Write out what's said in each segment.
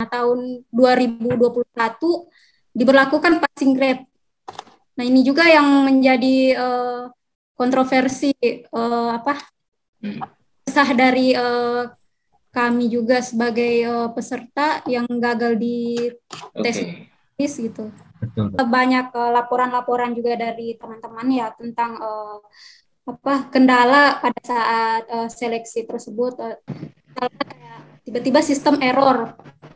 tahun 2021 diberlakukan passing grade. Nah, ini juga yang menjadi kontroversi sah dari kami juga sebagai peserta yang gagal di tes gitu. Betul. Banyak laporan-laporan juga dari teman-teman ya tentang kendala pada saat seleksi tersebut. Tiba-tiba sistem error.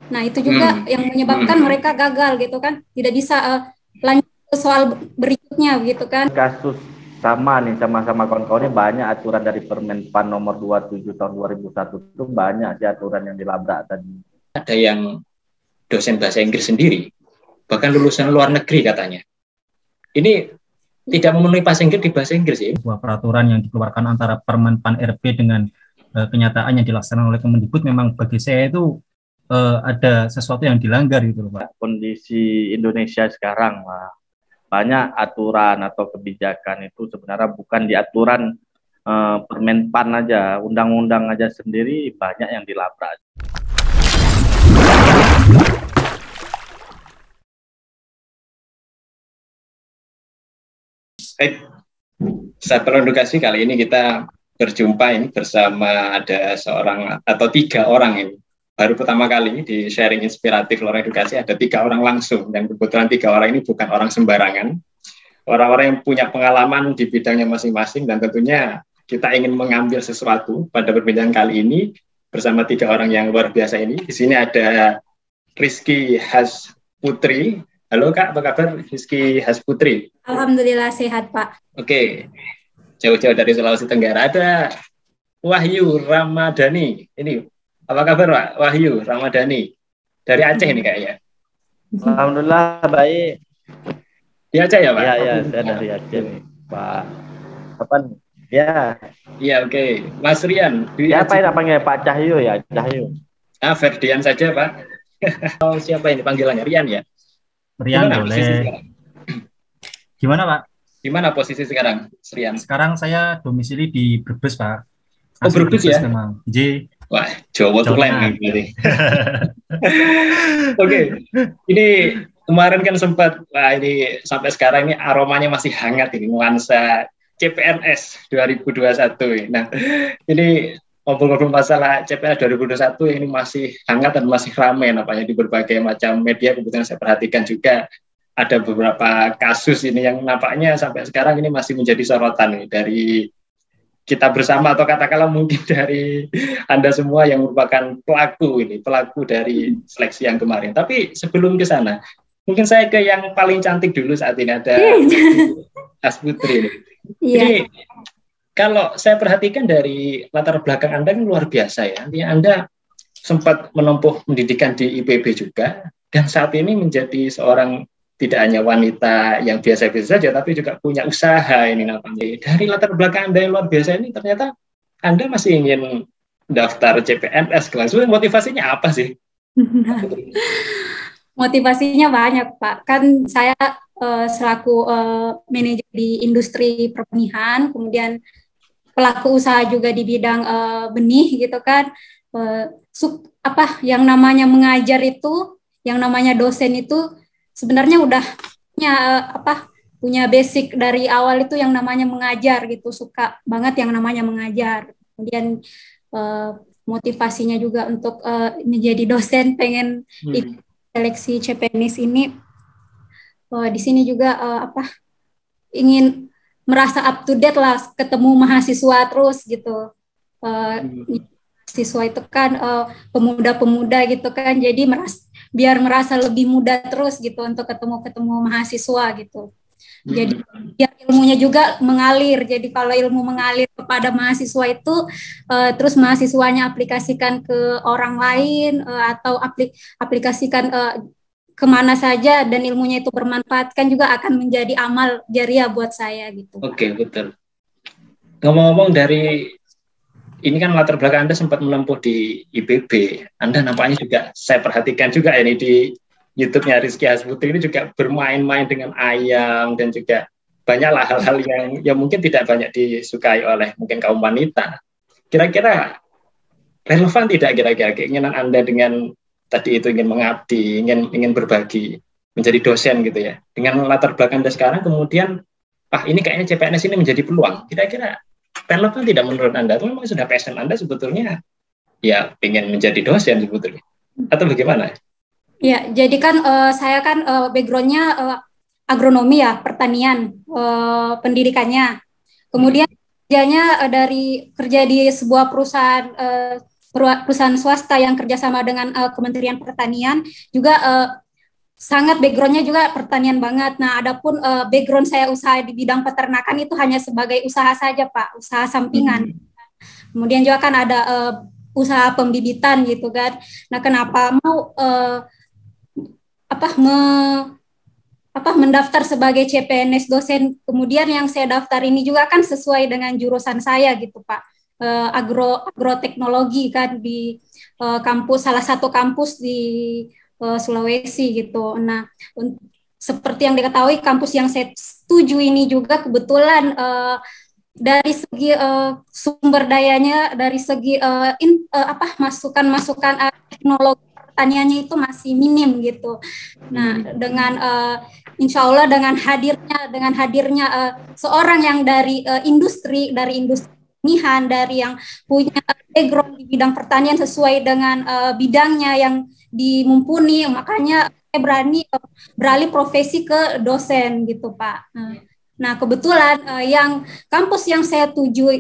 Nah, itu juga yang menyebabkan mereka gagal gitu kan, tidak bisa lanjut ke soal berikutnya gitu kan. Kasus sama nih, sama-sama kawan-kawannya banyak aturan dari Permenpan nomor 27 tahun 2001 itu banyak sih aturan yang dilabrak tadi. Ada yang dosen bahasa Inggris sendiri, bahkan lulusan luar negeri katanya. Ini tidak memenuhi passing grade di bahasa Inggris ya. Sebuah peraturan yang dikeluarkan antara Permenpan RB dengan kenyataan yang dilaksanakan oleh Kemendikbud memang bagi saya itu ada sesuatu yang dilanggar gitu loh Pak. Kondisi Indonesia sekarang lah, banyak aturan atau kebijakan itu sebenarnya bukan di aturan Permenpan aja, undang-undang aja sendiri banyak yang dilabrak. Baik, saat edukasi kali ini kita berjumpa ini bersama ada seorang atau 3 orang ini. Baru pertama kali di sharing inspiratif luar edukasi ada 3 orang langsung, dan kebetulan 3 orang ini bukan orang sembarangan. Orang-orang yang punya pengalaman di bidangnya masing-masing, dan tentunya kita ingin mengambil sesuatu pada perbincangan kali ini bersama 3 orang yang luar biasa ini. Di sini ada Rizky Hasputri. Halo Kak, apa kabar Rizky Hasputri? Alhamdulillah sehat Pak. Oke, jauh-jauh dari Sulawesi Tenggara ada Wahyu Ramadhani. Ini apa kabar Pak Wahyu Ramadhani? Dari Aceh ini kayaknya. Alhamdulillah baik. Di Aceh ya Pak? Iya, saya dari Aceh nih Pak. Apa nih? Ya. Iya, oke. Mas Rian. Ya, apa yang panggil Pak Cahyo ya? Cahyo. Ferdian saja Pak. Oh, siapa ini panggilannya? Rian ya? Rian boleh. Gimana Pak? Gimana posisi sekarang, Rian? Sekarang saya domisili di Brebes Pak. Oh, Brebes ya? Memang. J. Wah, Jawa tuh lain nih. Oke, ini kemarin kan sempat, wah ini sampai sekarang ini aromanya masih hangat ini, nuansa CPNS 2021. Nah, ini ngobrol-ngobrol masalah CPNS 2021 ini masih hangat dan masih ramai nampaknya di berbagai macam media. Kebetulan saya perhatikan juga ada beberapa kasus ini yang nampaknya sampai sekarang ini masih menjadi sorotan nih, dari kita bersama atau katakanlah mungkin dari Anda semua yang merupakan pelaku dari seleksi yang kemarin. Tapi sebelum ke sana, mungkin saya ke yang paling cantik dulu saat ini, ada Hasputri. Jadi kalau saya perhatikan dari latar belakang Anda kan luar biasa ya. Anda sempat menempuh pendidikan di IPB juga, dan saat ini menjadi seorang tidak hanya wanita yang biasa-biasa saja, tapi juga punya usaha ini namanya. Dari latar belakang Anda yang luar biasa ini, ternyata Anda masih ingin daftar CPNS kelas. Motivasinya apa sih? Motivasinya banyak, Pak. Kan saya selaku manajer di industri pertanian, kemudian pelaku usaha juga di bidang benih gitu kan. Yang namanya mengajar itu, yang namanya dosen itu sebenarnya udah punya basic dari awal itu yang namanya mengajar gitu, suka banget yang namanya mengajar. Kemudian motivasinya juga untuk menjadi dosen, pengen ikut seleksi CPNS ini. Di sini juga ingin merasa up to date lah, ketemu mahasiswa terus gitu. Mahasiswa itu kan pemuda-pemuda gitu kan, jadi biar merasa lebih muda terus gitu untuk ketemu mahasiswa gitu. Jadi biar ilmunya juga mengalir. Jadi kalau ilmu mengalir kepada mahasiswa itu terus mahasiswanya aplikasikan ke orang lain atau aplikasikan kemana saja, dan ilmunya itu bermanfaat, kan juga akan menjadi amal jariah buat saya gitu. Oke, betul. Ngomong-ngomong dari ini kan latar belakang Anda sempat menempuh di IPB. Anda nampaknya juga, saya perhatikan juga ini di YouTube-nya Rizky Hasputri ini juga bermain-main dengan ayam, dan juga banyaklah hal-hal yang mungkin tidak banyak disukai oleh mungkin kaum wanita. Kira-kira relevan tidak kira-kira keinginan Anda dengan tadi itu ingin mengabdi, ingin berbagi, menjadi dosen gitu ya. Dengan latar belakang Anda sekarang, kemudian, ini kayaknya CPNS ini menjadi peluang. Kira-kira relevan tidak menurut Anda? Atau memang sudah passion Anda sebetulnya ya ingin menjadi dosen sebetulnya? Atau bagaimana? Ya, jadi kan saya kan background-nya agronomi ya, pertanian, pendidikannya. Kemudian kerjanya kerja di sebuah perusahaan swasta yang kerjasama dengan Kementerian Pertanian, juga sangat background-nya juga pertanian banget. Nah, adapun background saya usaha di bidang peternakan itu hanya sebagai usaha saja, Pak, usaha sampingan. Kemudian juga kan ada usaha pembibitan gitu kan. Nah, kenapa mau mendaftar sebagai CPNS dosen, kemudian yang saya daftar ini juga kan sesuai dengan jurusan saya gitu, Pak. Agroteknologi kan di salah satu kampus di Sulawesi gitu. Nah, seperti yang diketahui kampus yang saya tuju ini juga kebetulan dari segi sumber dayanya, dari segi masukan teknologi pertaniannya itu masih minim gitu. Nah, dengan insya Allah dengan hadirnya seorang yang dari industri penihan, dari yang punya background di bidang pertanian sesuai dengan bidangnya yang dimumpuni, makanya saya beralih profesi ke dosen gitu, Pak. Nah, kebetulan kampus yang saya tuju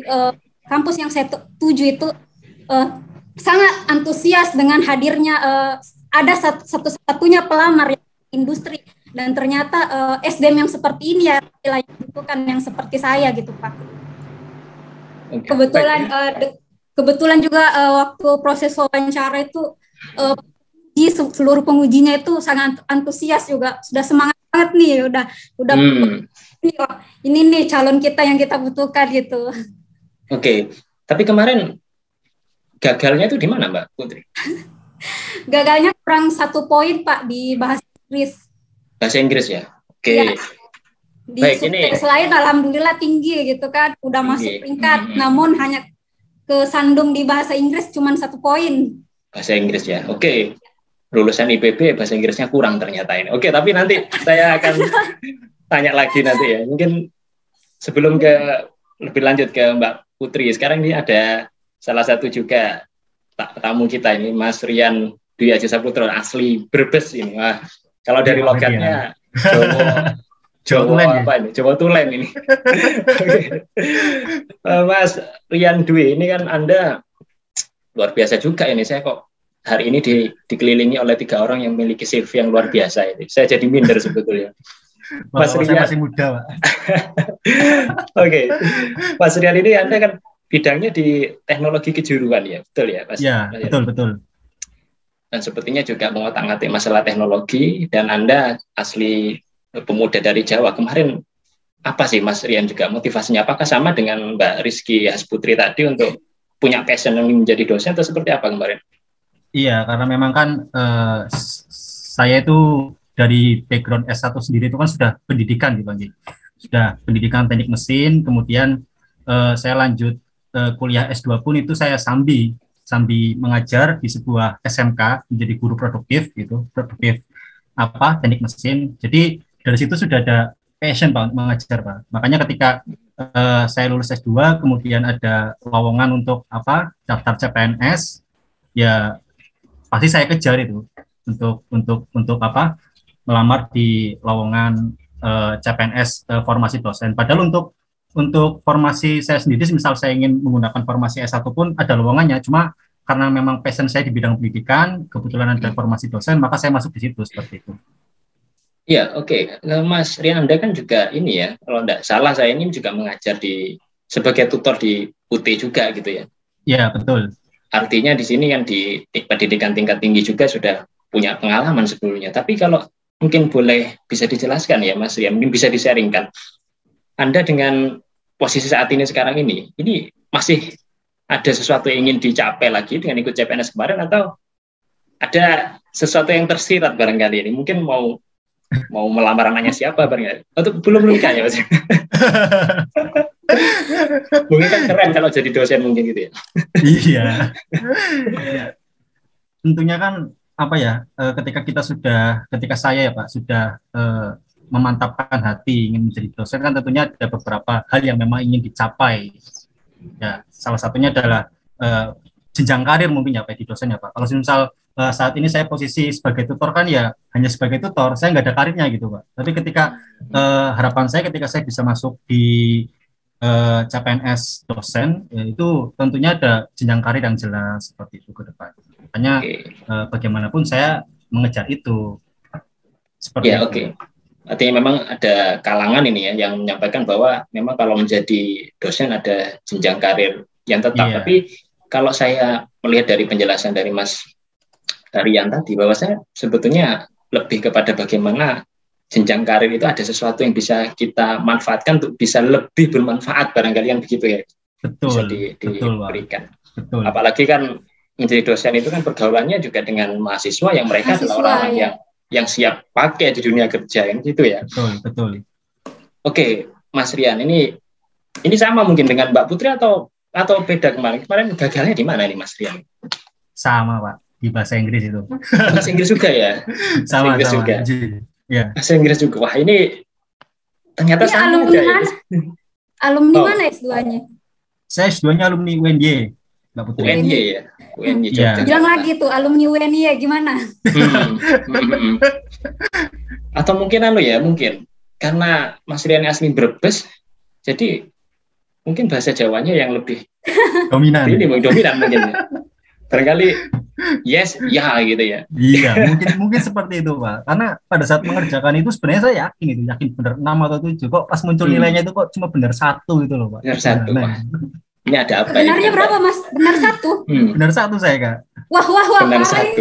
itu sangat antusias dengan hadirnya ada satu-satunya pelamar yang industri, dan ternyata SDM yang seperti ini ya yang dibutuhkan, yang seperti saya gitu, Pak. Kebetulan juga waktu proses wawancara itu seluruh pengujinya itu sangat antusias juga, sudah semangat banget nih, udah ini nih calon kita yang kita butuhkan gitu. Oke. Tapi kemarin gagalnya itu di mana, Mbak Putri? Gagalnya kurang 1 poin, Pak, di bahasa Inggris. Bahasa Inggris ya? Oke. Ya. Selain alhamdulillah tinggi gitu kan, udah masuk peringkat, namun hanya kesandung di bahasa Inggris cuma 1 poin. Bahasa Inggris ya, oke. Lulusan IPB bahasa Inggrisnya kurang ternyata ini. Oke, tapi nanti saya akan tanya lagi nanti ya. Mungkin sebelum lebih lanjut ke Mbak Putri, sekarang ini ada salah satu juga tamu kita ini, Mas Rian Dwi Aji Saputra, asli Brebes ini. Wah, kalau dari logatnya Jawa Tulen ini. Mas Rian Dwi, ini kan Anda luar biasa juga ini. Saya kok hari ini dikelilingi oleh 3 orang yang memiliki CV yang luar biasa ini. Saya jadi minder sebetulnya. Mas Rian masih muda, Pak. Oke. Mas Rian ini Anda kan bidangnya di teknologi kejuruan ya, betul ya, Mas? Ya, betul. Dan sepertinya juga mengotak-atik masalah teknologi, dan Anda asli pemuda dari Jawa. Kemarin apa sih Mas Rian juga motivasinya? Apakah sama dengan Mbak Rizky Hasputri tadi untuk punya passion menjadi dosen, atau seperti apa kemarin? Iya, karena memang kan saya itu dari background S1 sendiri itu kan sudah pendidikan gitu, sudah pendidikan teknik mesin, kemudian saya lanjut kuliah S2 pun itu saya sambil mengajar di sebuah SMK menjadi guru produktif teknik mesin. Jadi dari situ sudah ada passion, Pak, mengajar, Pak. Makanya ketika saya lulus S2 kemudian ada lowongan untuk daftar CPNS, ya pasti saya kejar itu untuk melamar di lowongan CPNS formasi dosen. Padahal untuk formasi saya sendiri, misal saya ingin menggunakan formasi S1 pun ada lowongannya, cuma karena memang passion saya di bidang pendidikan, kebetulan ada formasi dosen, maka saya masuk di situ, seperti itu. Iya, oke. Mas Rian, Anda kan juga ini ya, kalau tidak salah saya ini juga mengajar sebagai tutor di UT juga gitu ya? Iya, betul. Artinya di sini kan di pendidikan tingkat tinggi juga sudah punya pengalaman sebelumnya. Tapi kalau mungkin boleh bisa dijelaskan ya Mas Rian, mungkin bisa di-sharingkan. Anda dengan posisi saat ini sekarang ini masih ada sesuatu yang ingin dicapai lagi dengan ikut CPNS kemarin, atau ada sesuatu yang tersirat barangkali ini? Mungkin mau melamar anaknya siapa barangkali? Atau belum nikah ya Mas? Mungkin kan keren kalau jadi dosen mungkin gitu ya. Iya. Tentunya kan apa ya, ketika saya ya Pak sudah memantapkan hati ingin menjadi dosen, kan tentunya ada beberapa hal yang memang ingin dicapai. Ya, salah satunya adalah jenjang karir mungkin ya Pak di dosen ya Pak. Kalau misal saat ini saya posisi sebagai tutor kan ya hanya sebagai tutor, saya nggak ada karirnya gitu Pak. Tapi ketika harapan saya ketika saya bisa masuk di CPNS dosen, ya itu tentunya ada jenjang karir yang jelas seperti itu ke depan. Makanya bagaimanapun saya mengejar itu. Seperti ya, itu. oke. Artinya memang ada kalangan ini ya yang menyampaikan bahwa memang kalau menjadi dosen ada jenjang karir yang tetap. Iya. Tapi kalau saya melihat dari penjelasan dari Mas Rian tadi, bahwa saya sebetulnya lebih kepada bagaimana jenjang karir itu ada sesuatu yang bisa kita manfaatkan untuk bisa lebih bermanfaat, barangkali yang begitu ya. Betul, bisa betul, diberikan. Betul. Apalagi kan menjadi dosen itu kan pergaulannya juga dengan mahasiswa yang mereka adalah orang-orang ya. yang siap pakai di dunia kerja, yang gitu ya. Betul. Oke, Mas Rian, ini sama mungkin dengan Mbak Putri atau beda kemarin? Kemarin gagalnya di mana nih Mas Rian? Sama Pak, di bahasa Inggris itu. Bahasa Inggris juga ya? Sama. Juga. Ya. Bahasa Inggris juga. Wah, ini ternyata Ini sama alumni aja ya. mana? Alumni mana S2-nya? Saya S2-nya alumni UNY, Mbak Putri. UNY ya? UNY Iya. Jogja. Bilang lagi tuh, alumni UNY ya gimana? Atau mungkin mungkin karena Mas Rian asli Brebes, jadi mungkin bahasa Jawanya yang lebih dominan. Ini dominan mungkin. Barangkali yes, ya gitu ya. Iya, mungkin seperti itu Pak. Karena pada saat mengerjakan itu sebenarnya saya yakin benar 6 atau 7. Kok pas muncul nilainya itu kok cuma benar 1 gitu loh Pak. Benar 1. Ini ada apa? Benarnya berapa Mas? Benar 1? Benar 1 saya Kak. Wah, benar 1.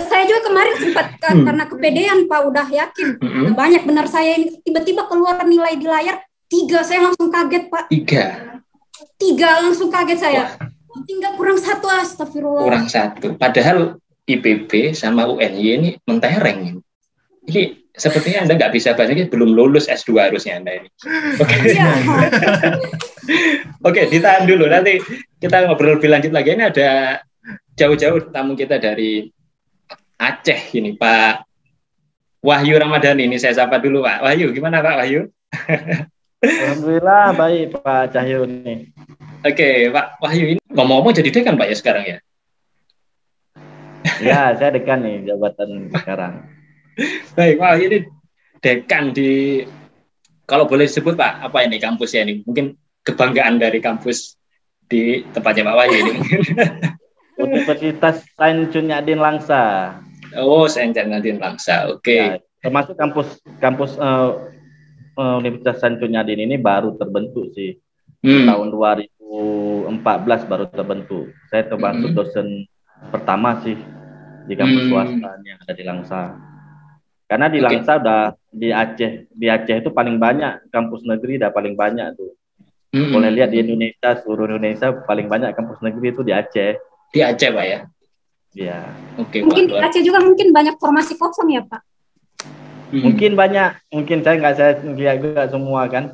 Saya juga kemarin sempat karena kepedean Pak, udah yakin banyak benar saya ini, tiba-tiba keluar nilai di layar 3, saya langsung kaget Pak. 3 langsung kaget saya. Tinggal kurang 1, astagfirullah. Kurang 1. Padahal IPB sama UNY ini mentereng. Ini sepertinya Anda nggak bisa baca, belum lulus S2 harusnya Anda ini. Oke. Oke, ditahan dulu. Nanti kita ngobrol lebih lanjut lagi. Ini ada jauh-jauh tamu kita dari Aceh ini, Pak Wahyu Ramadhani. Ini saya sapa dulu, Pak Wahyu. Gimana Pak Wahyu? Alhamdulillah baik Pak Cahyo nih. Oke, Pak Wahyu ini ngomong-ngomong jadi dekan Pak ya sekarang ya? Ya, saya dekan nih jabatan sekarang. Baik, Pak Wahyu ini dekan di, kalau boleh disebut Pak, apa ini kampusnya ini? Mungkin kebanggaan dari kampus di tempatnya Pak Wahyu ini. Universitas Sains Cunyadin Langsa. Oh, Sains Cunyadin Langsa. Oke. Ya, termasuk kampus Universitas Sains Cunyadin ini baru terbentuk sih. Tahun 2014 baru terbentuk. Saya termasuk dosen pertama sih di kampus swasta yang ada di Langsa. Karena di Langsa udah di Aceh itu paling banyak kampus negeri, udah paling banyak tuh. Boleh lihat di Indonesia, seluruh Indonesia paling banyak kampus negeri itu di Aceh. Di Aceh Pak ya? Iya. Oke, mungkin Pak. di Aceh juga mungkin banyak formasi kosong ya Pak? Mungkin banyak, mungkin saya lihat juga semua kan.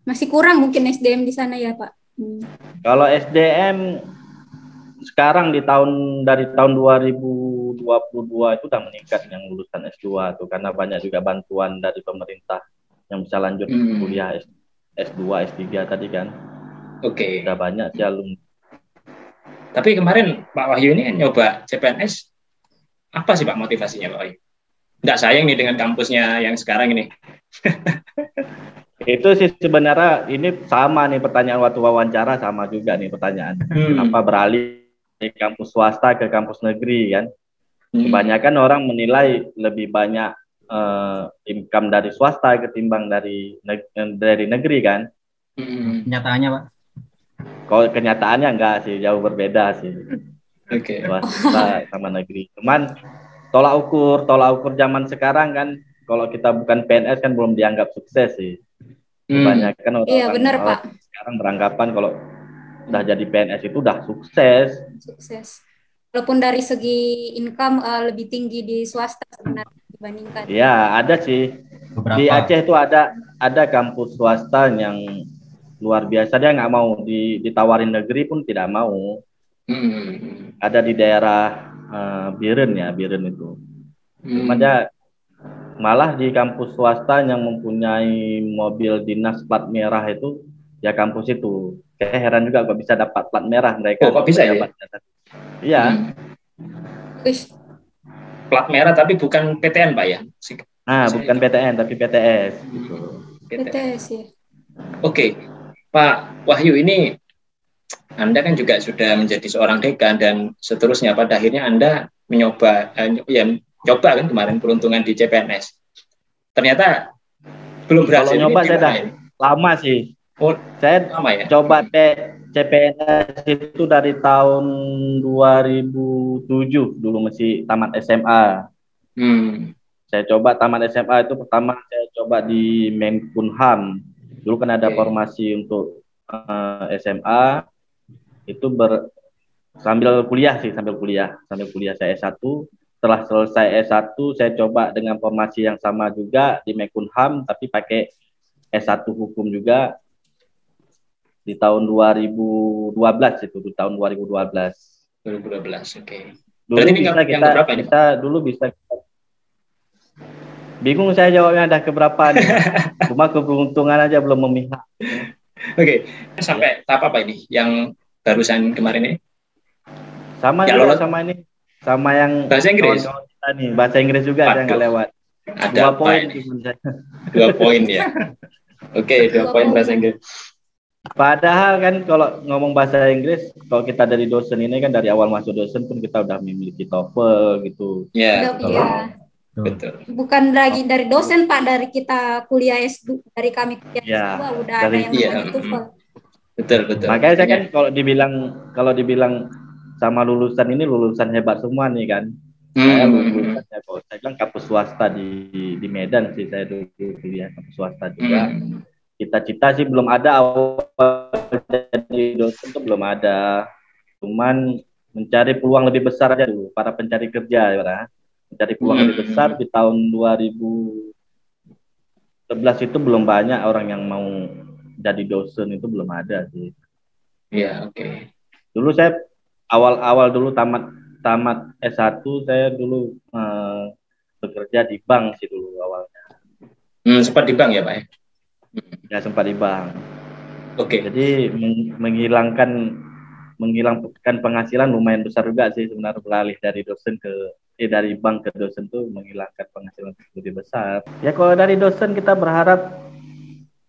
Masih kurang mungkin SDM di sana ya Pak? Kalau SDM sekarang dari tahun 2022 itu udah meningkat yang lulusan S2 tuh, karena banyak juga bantuan dari pemerintah yang bisa lanjut kuliah S2, S3 tadi kan. Oke. Udah banyak sih alumni. Tapi kemarin Pak Wahyu ini nyoba CPNS, apa sih Pak motivasinya Pak Wahyu? Nggak sayang nih dengan kampusnya yang sekarang ini. Itu sih sebenarnya ini sama nih pertanyaan waktu wawancara, sama juga nih pertanyaan. Apa beralih dari kampus swasta ke kampus negeri kan? Kebanyakan orang menilai lebih banyak income dari swasta ketimbang dari negeri kan? Kenyataannya Pak? Kalau kenyataannya enggak sih, jauh berbeda sih. Oke. Swasta sama negeri. Cuman tolak ukur zaman sekarang kan, kalau kita bukan PNS kan belum dianggap sukses sih. Kebanyakan orang sekarang beranggapan kalau udah jadi PNS itu udah sukses. Walaupun dari segi income lebih tinggi di swasta sebenarnya dibandingkan. Ya, ada sih. Beberapa. Di Aceh itu ada kampus swasta yang luar biasa, dia nggak mau ditawarin negeri pun tidak mau. Ada di daerah Biren itu. Makanya malah di kampus swasta yang mempunyai mobil dinas plat merah itu ya kampus itu. Kayak heran juga kok bisa dapat plat merah mereka. Kok bisa ya? Iya. Plat merah tapi bukan PTN Pak ya? Bukan PTN tapi PTS. Gitu. PTS ya. Oke, Pak Wahyu, ini Anda kan juga sudah menjadi seorang dekan dan seterusnya. Pada akhirnya Anda coba kan kemarin peruntungan di CPNS. Ternyata belum berhasil. Kalau nyoba saya lama sih. Saya lama ya? Coba CPNS itu dari tahun 2007, dulu masih tamat SMA. Saya coba tamat SMA itu pertama saya coba di Menkumham. Dulu kan ada formasi untuk SMA itu sambil kuliah saya S1. Setelah selesai S1 saya coba dengan formasi yang sama juga di Menkumham tapi pakai S1 hukum juga di tahun 2012 itu di tahun 2012. 2012, oke. Dulu bisa bingung saya jawabnya ada keberapa nih. Cuma keberuntungan aja belum memihak. Oke. Sampai tahap apa ini yang barusan kemarin ini? Sama juga sama ini. Sama yang bahasa Inggris. Kita nih, bahasa Inggris juga saya nggak lewat. Ada 2 poin. 2 poin ya. Oke, 2 poin bahasa Inggris. Padahal kan kalau ngomong bahasa Inggris, kalau kita dari dosen ini kan dari awal masuk dosen pun kita udah memiliki TOEFL gitu. Iya. Betul. Bukan lagi dari dosen Pak, dari kita kuliah S2, dari kami kuliah S2 udah ada yang namanya TOEFL. Betul. Makanya saya kan kalau dibilang sama lulusan ini lulusan hebat semua nih kan. Saya bilang kampus swasta di Medan sih, saya dulu kuliah kampus swasta juga. Cita-cita sih belum ada, awal jadi dosen tuh belum ada. Cuman mencari peluang lebih besar aja dulu, para pencari kerja ya. Mencari peluang lebih besar di tahun 2011 itu belum banyak orang yang mau jadi dosen, itu belum ada sih. Iya, oke. Dulu saya awal dulu tamat S1 saya dulu bekerja di bank sih dulu awalnya. Sempat di bank ya Pak ya? Ya sempat di bank. Oke. Jadi menghilangkan penghasilan lumayan besar juga sih sebenarnya, beralih dari dari bank ke dosen tuh menghilangkan penghasilan lebih besar. Ya kalau dari dosen kita berharap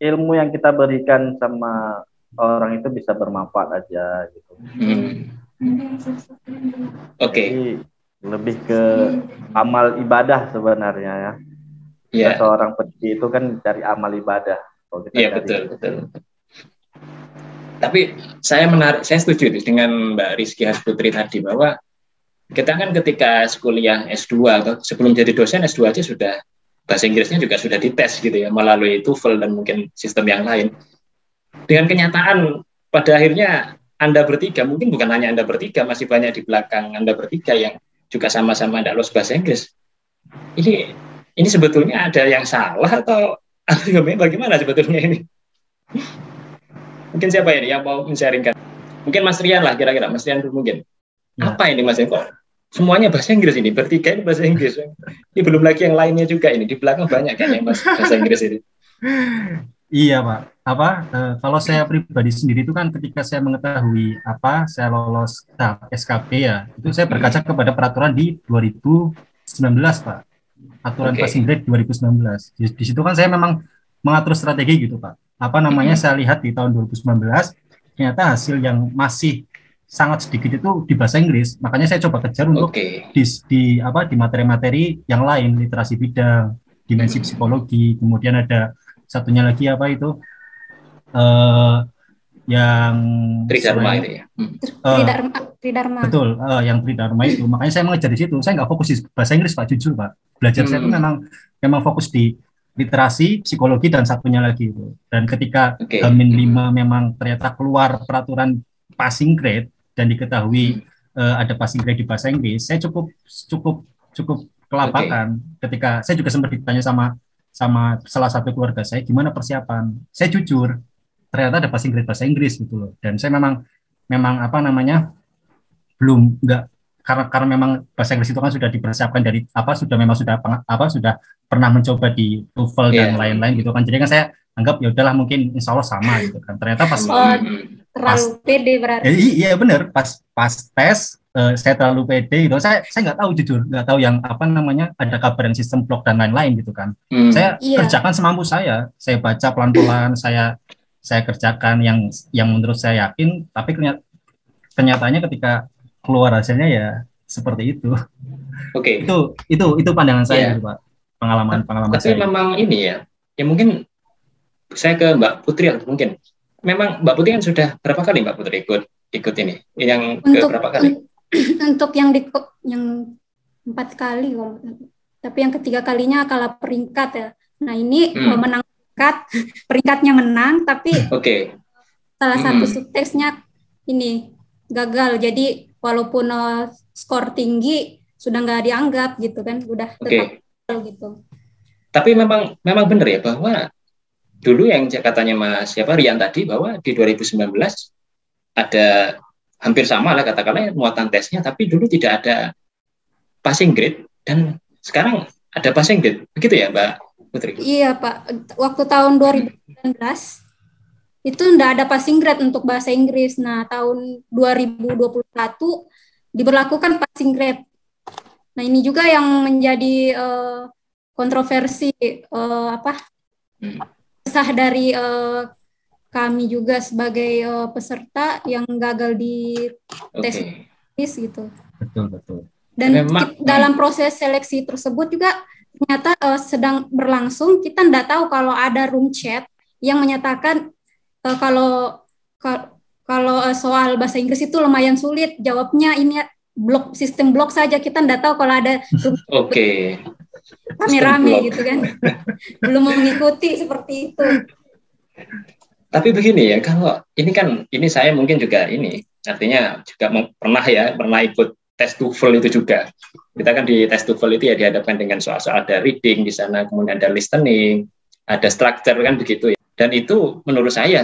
ilmu yang kita berikan sama orang itu bisa bermanfaat aja gitu. Oke. Lebih ke amal ibadah sebenarnya ya. Iya. Seorang pendidik itu kan cari amal ibadah. Iya betul. Tapi saya setuju dengan Mbak Rizky Hasputri tadi bahwa kita kan ketika kuliah S2 atau sebelum jadi dosen S2 aja sudah bahasa Inggrisnya juga sudah dites gitu ya melalui TOEFL dan mungkin sistem yang lain. Dengan kenyataan pada akhirnya Anda bertiga, mungkin bukan hanya Anda bertiga, masih banyak di belakang Anda bertiga yang juga sama-sama tidak lulus bahasa Inggris. Ini sebetulnya ada yang salah atau bagaimana sebetulnya ini? Mungkin siapa ini yang mau men-sharingkan? Mungkin Mas Rian lah kira-kira, Mas Rian mungkin. Ya. Apa ini Mas Rian? Kok semuanya bahasa Inggris ini, bertiga ini bahasa Inggris. Ini belum lagi yang lainnya juga ini, di belakang banyak kan yang bahasa Inggris ini. Iya Pak, kalau saya pribadi sendiri itu kan ketika saya mengetahui saya lolos tahap SKP ya, itu saya berkaca kepada peraturan di 2019 Pak. Aturan passing grade 2019. Di situ kan saya memang mengatur strategi gitu Pak. Saya lihat di tahun 2019 ternyata hasil yang masih sangat sedikit itu di bahasa Inggris. Makanya saya coba kejar untuk di materi-materi yang lain, literasi bidang, dimensi psikologi, kemudian ada satunya lagi yang Tridharma itu ya. Tridharma. Betul, yang Tridharma itu. Makanya saya mengejar di situ. Saya nggak fokus di bahasa Inggris Pak, jujur Pak. Belajar saya itu memang fokus di literasi, psikologi dan satunya lagi itu. Dan ketika H-5 memang ternyata keluar peraturan passing grade dan diketahui ada passing grade di bahasa Inggris, saya cukup kelabakan. Ketika saya juga sempat ditanya sama salah satu keluarga saya, gimana persiapan? Saya jujur, ternyata ada passing grade bahasa Inggris gitu loh. Dan saya memang belum nggak karena memang bahasa Inggris itu kan sudah dipersiapkan dari sudah pernah mencoba di TOEFL dan lain-lain gitu kan. Jadi kan saya anggap ya udahlah mungkin insya Allah sama gitu kan. Ternyata terlalu pede berarti. Iya benar, pas tes saya terlalu pede gitu. Saya nggak tahu, jujur nggak tahu yang ada kabar yang sistem blok dan lain-lain gitu kan. Saya kerjakan semampu saya baca pelan-pelan, saya kerjakan yang menurut saya yakin, tapi kenyataannya ketika keluar hasilnya ya seperti itu. Oke. Itu pandangan saya gitu, Pak. Pengalaman tapi saya. Tapi memang ini ya mungkin saya ke Mbak Putri mungkin. Memang Mbak Putri kan sudah berapa kali Mbak Putri ikut ini? Yang ke berapa kali? Untuk yang 4 kali, tapi yang ketiga kalinya kalah peringkat ya. Nah ini menang peringkatnya menang, tapi salah satu subteksnya ini gagal. Jadi walaupun skor tinggi sudah nggak dianggap gitu kan, udah tetap gitu. Tapi memang benar ya bahwa dulu yang katanya Mas Rian tadi bahwa di 2019 ada hampir sama lah katakanlah muatan tesnya, tapi dulu tidak ada passing grade dan sekarang ada passing grade, begitu ya Mbak Putri? Iya Pak, waktu tahun 2019 itu enggak ada passing grade untuk bahasa Inggris. Nah, tahun 2021 diberlakukan passing grade. Nah, ini juga yang menjadi kontroversi kisah dari kami juga sebagai peserta yang gagal di tes Inggris gitu. Betul. Dan dalam proses seleksi tersebut juga ternyata sedang berlangsung. Kita enggak tahu kalau ada room chat yang menyatakan kalau soal bahasa Inggris itu lumayan sulit, jawabnya ini sistem blok saja. Kita enggak tahu kalau ada rame-rame gitu kan. Belum mengikuti seperti itu. Tapi begini ya, kalau ini saya mungkin juga artinya juga pernah ikut tes TOEFL itu juga. Kita kan di tes TOEFL itu ya dihadapkan dengan soal-soal ada reading di sana, kemudian ada listening, ada structure kan begitu ya. Dan itu menurut saya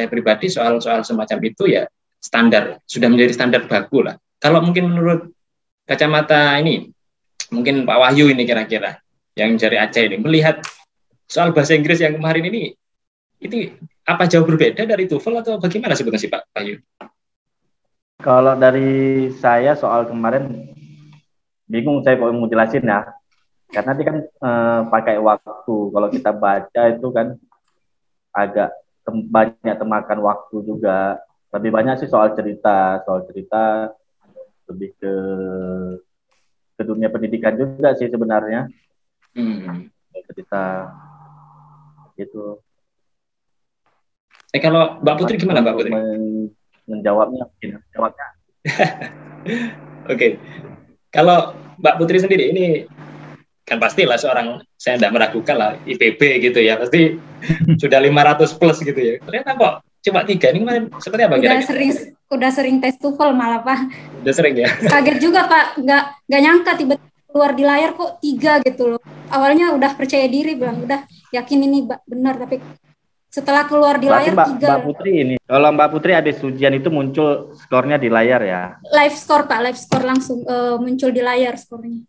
pribadi soal-soal semacam itu ya sudah menjadi standar baku lah. Kalau mungkin menurut kacamata ini, mungkin Pak Wahyu ini kira-kira yang dari Aceh ini melihat soal bahasa Inggris yang kemarin ini, itu apa jauh berbeda dari TOEFL atau bagaimana sebetulnya sih Pak Wahyu? Kalau dari saya soal kemarin bingung saya kok mau jelasin ya, karena dia kan pakai waktu. Kalau kita baca itu kan agak banyak temakan waktu juga. Lebih banyak sih soal cerita lebih ke dunia pendidikan juga sih sebenarnya. Cerita gitu. Kalau Mbak Putri gimana Mbak Putri? Menjawabnya. Oke. Kalau Mbak Putri sendiri ini kan pastilah saya tidak meragukan lah IPB gitu ya, pasti sudah 500 plus gitu ya. Ternyata kok cuma 3 ini kemarin seperti apa kira-kira? Udah sering tes TOEFL malah Pak. Udah sering ya. Kaget juga Pak, nggak nyangka tiba-tiba keluar di layar kok 3 gitu loh. Awalnya udah percaya diri bilang udah yakin ini benar, tapi setelah keluar di layar 3. Mbak Putri ini, kalau Mbak Putri habis ujian itu muncul skornya di layar ya? Live score Pak, live score langsung muncul di layar skornya.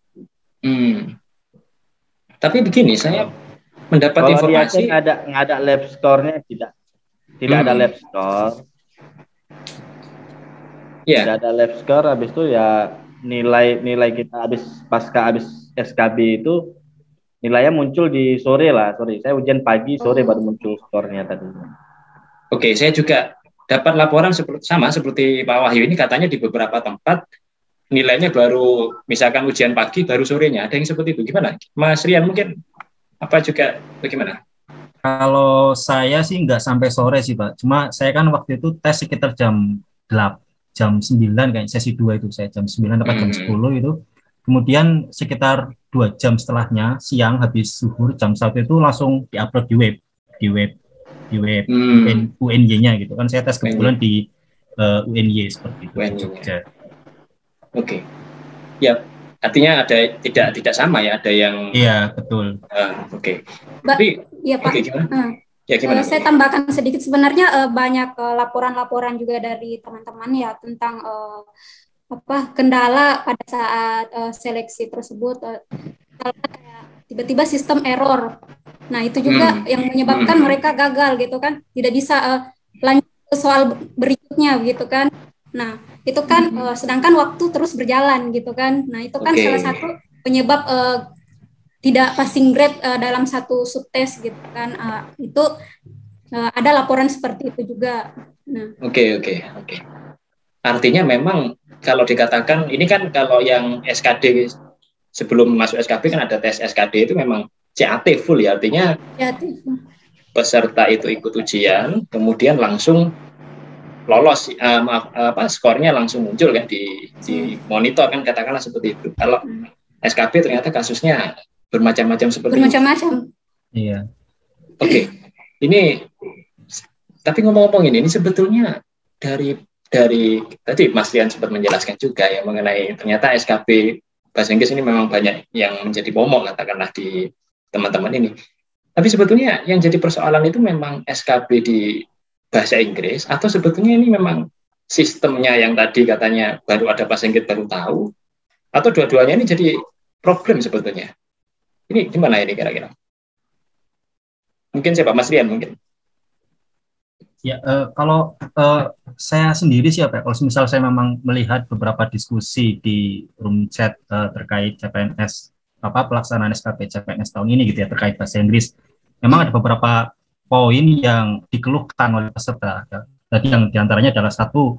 Tapi begini, saya mendapat informasi nggak ada live score-nya, tidak ada live score. Tidak ada live score, habis itu ya nilai kita pasca habis SKB itu nilainya muncul di sore. Saya ujian pagi, sore baru muncul skornya tadi. Oke, saya juga dapat laporan seperti Pak Wahyu ini, katanya di beberapa tempat nilainya baru, misalkan ujian pagi baru sorenya, ada yang seperti itu. Gimana Mas Rian, mungkin apa juga bagaimana? Kalau saya sih nggak sampai sore sih Pak, cuma saya kan waktu itu tes sekitar jam 9 kayak sesi 2 itu, saya jam 9 atau jam 10 itu. Kemudian sekitar 2 jam setelahnya, siang habis zuhur jam 1 itu langsung diupload di web UNY-nya gitu kan. Saya tes kebetulan di UNY seperti itu di Jogja. Oke. Ya, artinya ada tidak sama ya, ada yang betul. Oke. Tapi iya Pak. Gimana? Saya tambahkan sedikit, sebenarnya banyak laporan-laporan juga dari teman-teman ya tentang kendala pada saat seleksi tersebut, kayak tiba-tiba sistem error. Nah, itu juga yang menyebabkan mereka gagal gitu kan, tidak bisa lanjut ke soal berikutnya gitu kan. Nah, itu kan sedangkan waktu terus berjalan gitu kan. Nah, itu kan salah satu penyebab tidak passing grade dalam satu subtes gitu kan. Itu ada laporan seperti itu juga. Nah. Oke. Artinya memang kalau dikatakan ini kan kalau yang SKD sebelum masuk SKB kan ada tes SKD itu memang CAT full ya, artinya peserta itu ikut ujian kemudian langsung lolos, skornya langsung muncul kan di monitor kan, katakanlah seperti itu. Kalau SKB ternyata kasusnya bermacam-macam seperti bermacam-macam. Iya. Oke. Ini tapi ngomong-ngomong ini sebetulnya dari tadi Mas Rian sempat menjelaskan juga ya mengenai ternyata SKB bahasa Inggris ini memang banyak yang menjadi momok katakanlah di teman-teman ini. Tapi sebetulnya yang jadi persoalan itu memang SKB di bahasa Inggris atau sebetulnya ini memang sistemnya yang tadi katanya baru ada bahasa Inggris baru tahu, atau dua-duanya ini jadi problem sebetulnya. Ini gimana ini kira-kira? Mungkin siapa? Mas Rian mungkin. Ya, kalau saya sendiri sih kalau misal saya memang melihat beberapa diskusi di room chat terkait CPNS, pelaksanaan SKB CPNS tahun ini gitu ya, terkait bahasa Inggris, memang ada beberapa poin yang dikeluhkan oleh peserta. Jadi yang diantaranya adalah satu,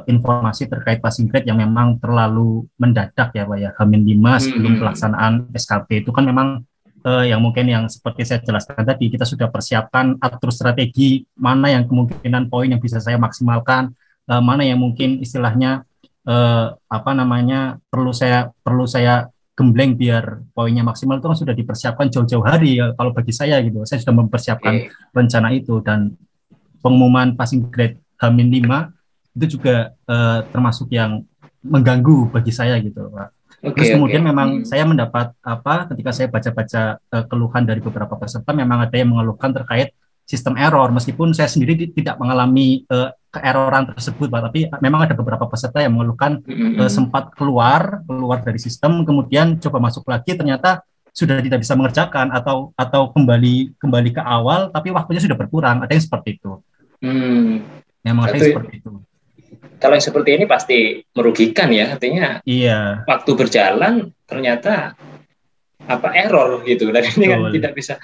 informasi terkait passing grade yang memang terlalu mendadak ya Pak ya, H-5 sebelum pelaksanaan SKB itu kan memang yang mungkin yang seperti saya jelaskan tadi, kita sudah persiapkan atur strategi mana yang kemungkinan poin yang bisa saya maksimalkan, mana yang mungkin istilahnya perlu saya gembleng biar poinnya maksimal, itu kan sudah dipersiapkan jauh-jauh hari ya, kalau bagi saya gitu. Saya sudah mempersiapkan rencana itu, dan pengumuman passing grade H-5 itu juga termasuk yang mengganggu bagi saya gitu Pak. Terus kemudian memang saya mendapat ketika saya baca-baca keluhan dari beberapa peserta, memang ada yang mengeluhkan terkait sistem error, meskipun saya sendiri tidak mengalami keeroran tersebut Pak, tapi memang ada beberapa peserta yang mengeluhkan sempat keluar dari sistem, kemudian coba masuk lagi ternyata sudah tidak bisa mengerjakan atau kembali ke awal, tapi waktunya sudah berkurang, ada yang seperti itu. Memang ada yang seperti itu. Kalau yang seperti ini pasti merugikan ya, artinya waktu berjalan ternyata error gitu, dan ini kan tidak bisa.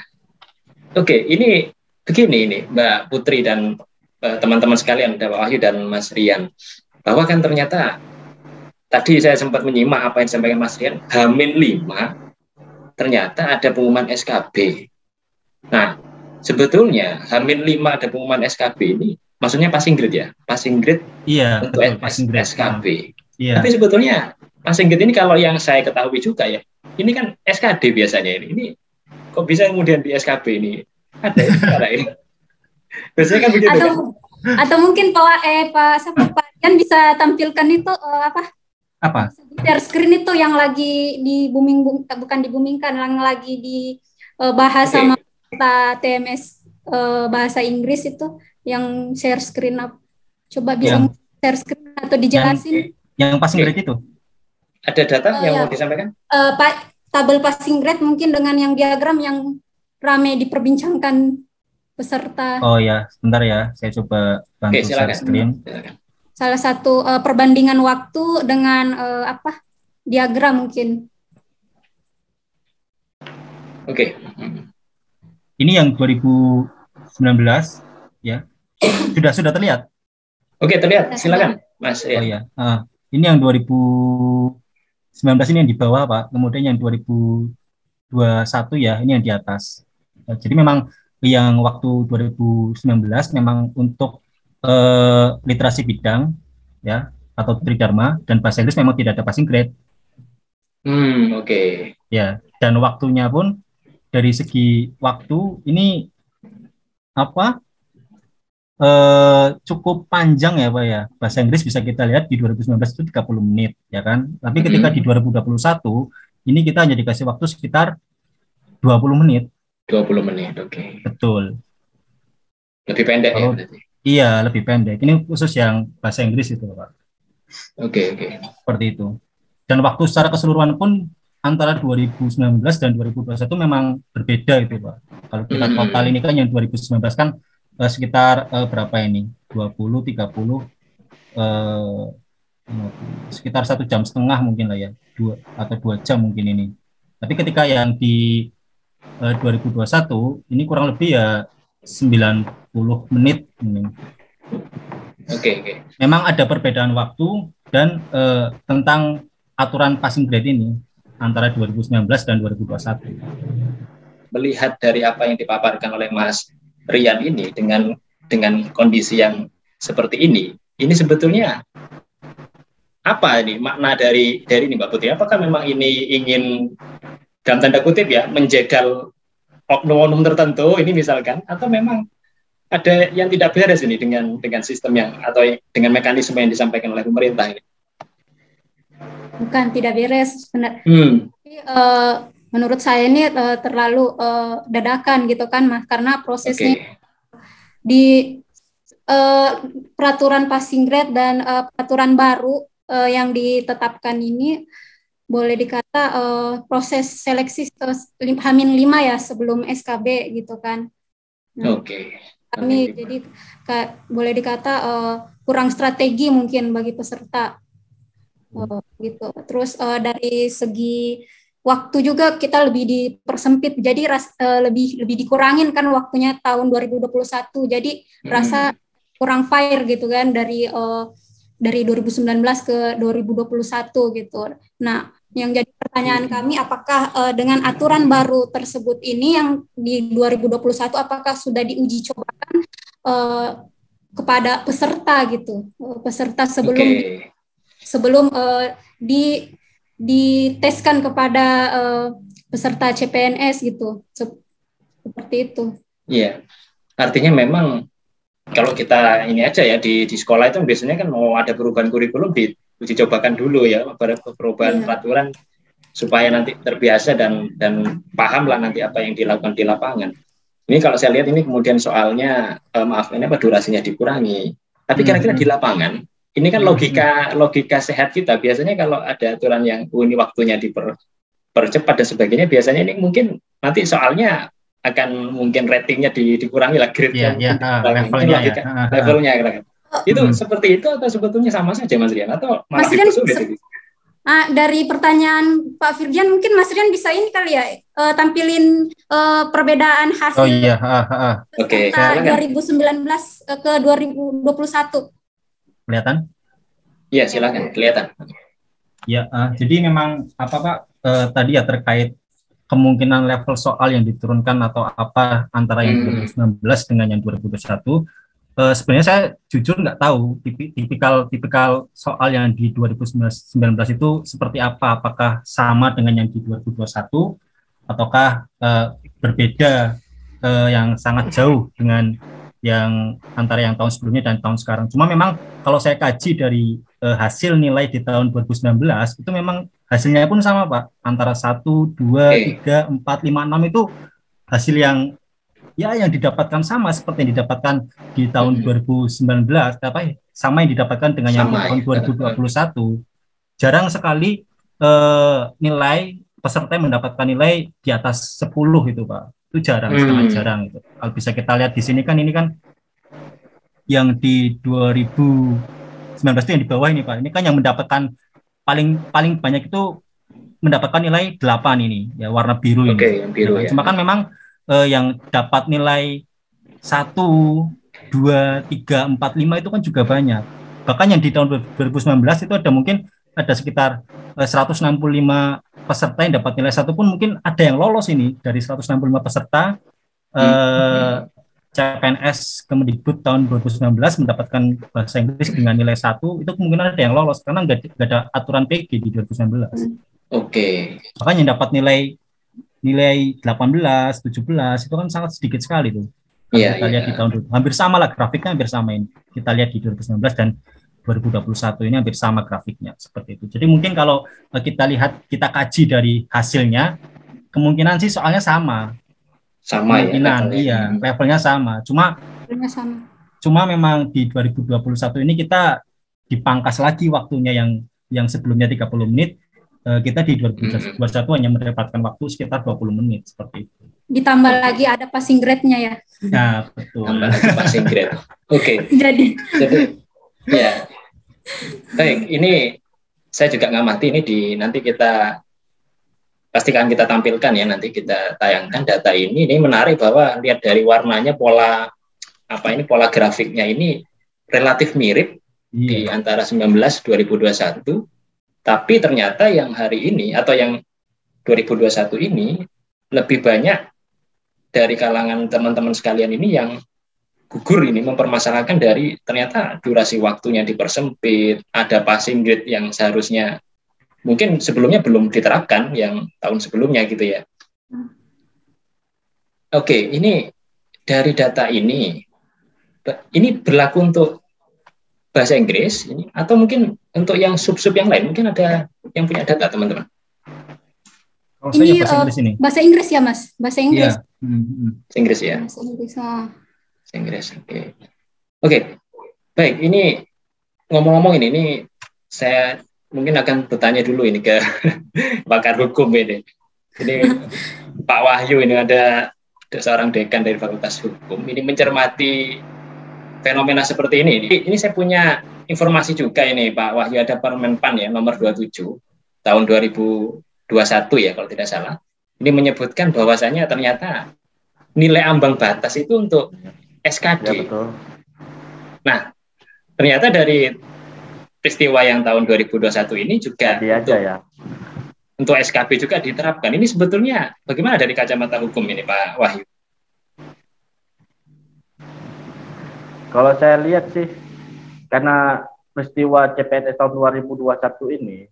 Oke, ini begini ini Mbak Putri dan teman-teman sekalian, Mbak Wahyu dan Mas Rian, bahwa kan ternyata tadi saya sempat menyimak apa yang disampaikan Mas Rian, H-5 ternyata ada pengumuman SKB. Nah, sebetulnya H-5 ada pengumuman SKB ini maksudnya passing grade ya, passing grade untuk SKB. Tapi sebetulnya passing grade ini kalau yang saya ketahui juga ya, ini kan SKD biasanya ini kok bisa kemudian di SKB ini ada cara ini? Biasanya kan begitu kan? Atau mungkin Pak Yan bisa tampilkan itu apa? Share screen itu yang lagi bukan dibumingkan, yang lagi dibahas sama TMS bahasa Inggris itu, yang share screen up. Coba bisa share screen atau dijelasin. Yang passing grade itu? Ada data yang mau disampaikan? Tabel passing grade mungkin dengan yang diagram yang ramai diperbincangkan peserta. Oh ya, sebentar ya, saya coba bantu share screen. Salah satu perbandingan waktu dengan diagram mungkin. Oke. Ini yang 2019 ya. Sudah terlihat? Oke, terlihat. Silakan, Mas. Oh iya. Ini yang 2019 ini yang di bawah, Pak. Kemudian yang 2021 ya, ini yang di atas. Jadi memang yang waktu 2019 memang untuk literasi bidang ya atau tridharma dan bahasa Inggris memang tidak ada passing grade. Oke. Ya, dan waktunya pun dari segi waktu ini cukup panjang ya Pak ya. Bahasa Inggris bisa kita lihat di 2019 itu 30 menit ya kan. Tapi ketika di 2021 ini kita hanya dikasih waktu sekitar 20 menit. 20 menit, oke. Betul. Lebih pendek ya berarti. Iya, lebih pendek. Ini khusus yang bahasa Inggris itu Pak. Oke. Seperti itu. Dan waktu secara keseluruhan pun antara 2019 dan 2021 memang berbeda itu Pak. Kalau kita total ini kan yang 2019 kan sekitar berapa ini? 20, 30, sekitar 1,5 jam mungkin lah ya, 2 jam mungkin ini. Tapi ketika yang di 2021 ini kurang lebih ya 90 menit. Oke. Memang ada perbedaan waktu dan tentang aturan passing grade ini antara 2019 dan 2021. Melihat dari apa yang dipaparkan oleh Mas Rian ini dengan kondisi yang seperti ini sebetulnya apa ini makna dari ini Mbak Putri? Apakah memang ini ingin dalam tanda kutip ya menjegal oknum-oknum tertentu ini misalkan, atau memang ada yang tidak beres ini dengan sistem yang atau dengan mekanisme yang disampaikan oleh pemerintah ini? Bukan tidak beres sebenarnya. Menurut saya ini terlalu dadakan gitu kan Mas, karena prosesnya di peraturan passing grade dan peraturan baru yang ditetapkan ini boleh dikata proses seleksi H-5 ya sebelum SKB gitu kan. Kami jadi boleh dikata kurang strategi mungkin bagi peserta gitu. Terus dari segi waktu juga kita lebih dipersempit, jadi lebih dikurangin kan waktunya tahun 2021. Jadi rasa kurang fair gitu kan dari 2019 ke 2021 gitu. Nah, yang jadi pertanyaan kami apakah dengan aturan baru tersebut ini yang di 2021 apakah sudah diuji cobakan kepada peserta gitu. Peserta sebelum diteskan kepada peserta CPNS gitu. Seperti itu. Iya. Artinya memang kalau kita ini aja ya di sekolah itu biasanya kan mau ada perubahan kurikulum diuji cobakan dulu ya, perubahan peraturan supaya nanti terbiasa dan paham lah nanti apa yang dilakukan di lapangan. Ini kalau saya lihat ini kemudian soalnya ini durasinya dikurangi. Tapi kira-kira di lapangan ini kan logika sehat kita biasanya kalau ada aturan yang ini waktunya dipercepat dan sebagainya, biasanya ini mungkin nanti soalnya akan mungkin ratingnya dikurangi lah, grade-nya levelnya kira-kira. Itu seperti itu atau sebetulnya sama saja Mas Rian atau malah lebih sulit? Dari pertanyaan Pak Firjan mungkin Mas Rian bisa ini kali ya tampilin perbedaan hasil 2019 ke 2021. Kelihatan? Iya, silakan, kelihatan. Ya, jadi memang apa Pak tadi ya terkait kemungkinan level soal yang diturunkan atau apa antara yang 2019 dengan yang 2021. Sebenarnya saya jujur nggak tahu tipikal soal yang di 2019 itu seperti apa, apakah sama dengan yang di 2021 ataukah berbeda yang sangat jauh dengan yang antara yang tahun sebelumnya dan tahun sekarang. Cuma memang kalau saya kaji dari hasil nilai di tahun 2019 itu memang hasilnya pun sama Pak, antara 1, 2, 3, 4, 5, 6 itu hasil yang didapatkan sama seperti yang didapatkan di tahun 2019, sama yang didapatkan dengan yang tahun 2021. Jarang sekali nilai peserta yang mendapatkan nilai di atas 10 itu Pak. Itu jarang, sangat jarang itu. Kalau bisa kita lihat di sini kan ini kan yang di 2019 itu yang di bawah ini Pak. Ini kan yang mendapatkan paling banyak itu mendapatkan nilai 8 ini, ya warna biru ini. Yang biru ya. Cuma kan memang yang dapat nilai 1, 2, 3, 4, 5 itu kan juga banyak. Bahkan yang di tahun 2019 itu ada mungkin ada sekitar 165 peserta yang dapat nilai 1 pun mungkin ada yang lolos ini dari 165 peserta CPNS Kemendikbud tahun 2019 mendapatkan bahasa Inggris dengan nilai 1 itu kemungkinan ada yang lolos karena nggak ada aturan PG di 2019. Bahkan yang dapat nilai 18, 17 itu kan sangat sedikit sekali tuh. Kita lihat di tahun hampir sama lah grafiknya, hampir sama ini. Kita lihat di 2019 dan 2021 ini hampir sama grafiknya seperti itu. Jadi mungkin kalau kita kaji dari hasilnya, kemungkinan sih soalnya sama. Kemungkinan, levelnya sama. Cuma memang di 2021 ini kita dipangkas lagi waktunya yang sebelumnya 30 menit, kita di 2021 hanya mendapatkan waktu sekitar 20 menit seperti itu. Ditambah lagi ada passing grade-nya ya. Nah, betul. Tambah lagi passing grade. Oke. Jadi ya. Baik, ini saya juga ngamati ini nanti kita pastikan kita tampilkan ya, nanti kita tayangkan data ini menarik bahwa lihat dari warnanya pola grafiknya ini relatif mirip di antara 2021, tapi ternyata yang hari ini atau yang 2021 ini lebih banyak dari kalangan teman-teman sekalian ini yang gugur ini mempermasalahkan dari ternyata durasi waktunya dipersempit, ada passing grade yang seharusnya mungkin sebelumnya belum diterapkan yang tahun sebelumnya gitu ya. Oke, ini dari data ini berlaku untuk bahasa Inggris ini atau mungkin untuk yang sub-sub yang lain, mungkin ada yang punya data teman-teman. Ini bahasa Inggris ini. Bahasa Inggris ya Mas, bahasa Inggris. Ya. Bahasa Inggris ya. Bahasa Inggris. Bahasa Inggris. Oke. Baik, ini ngomong-ngomong ini saya mungkin akan bertanya dulu ini ke pakar hukum ini. Ini Pak Wahyu ini ada seorang dekan dari Fakultas Hukum. Ini mencermati fenomena seperti ini. Ini saya punya informasi juga ini Pak Wahyu, ada Permenpan ya nomor 27 tahun 2021 ya kalau tidak salah. Ini menyebutkan bahwasanya ternyata nilai ambang batas itu untuk SKD. Ya, betul. Nah, ternyata dari peristiwa yang tahun 2021 ini juga untuk SKB juga diterapkan. Ini sebetulnya bagaimana dari kacamata hukum ini Pak Wahyu? Kalau saya lihat sih, karena peristiwa CPNS tahun 2021 ini,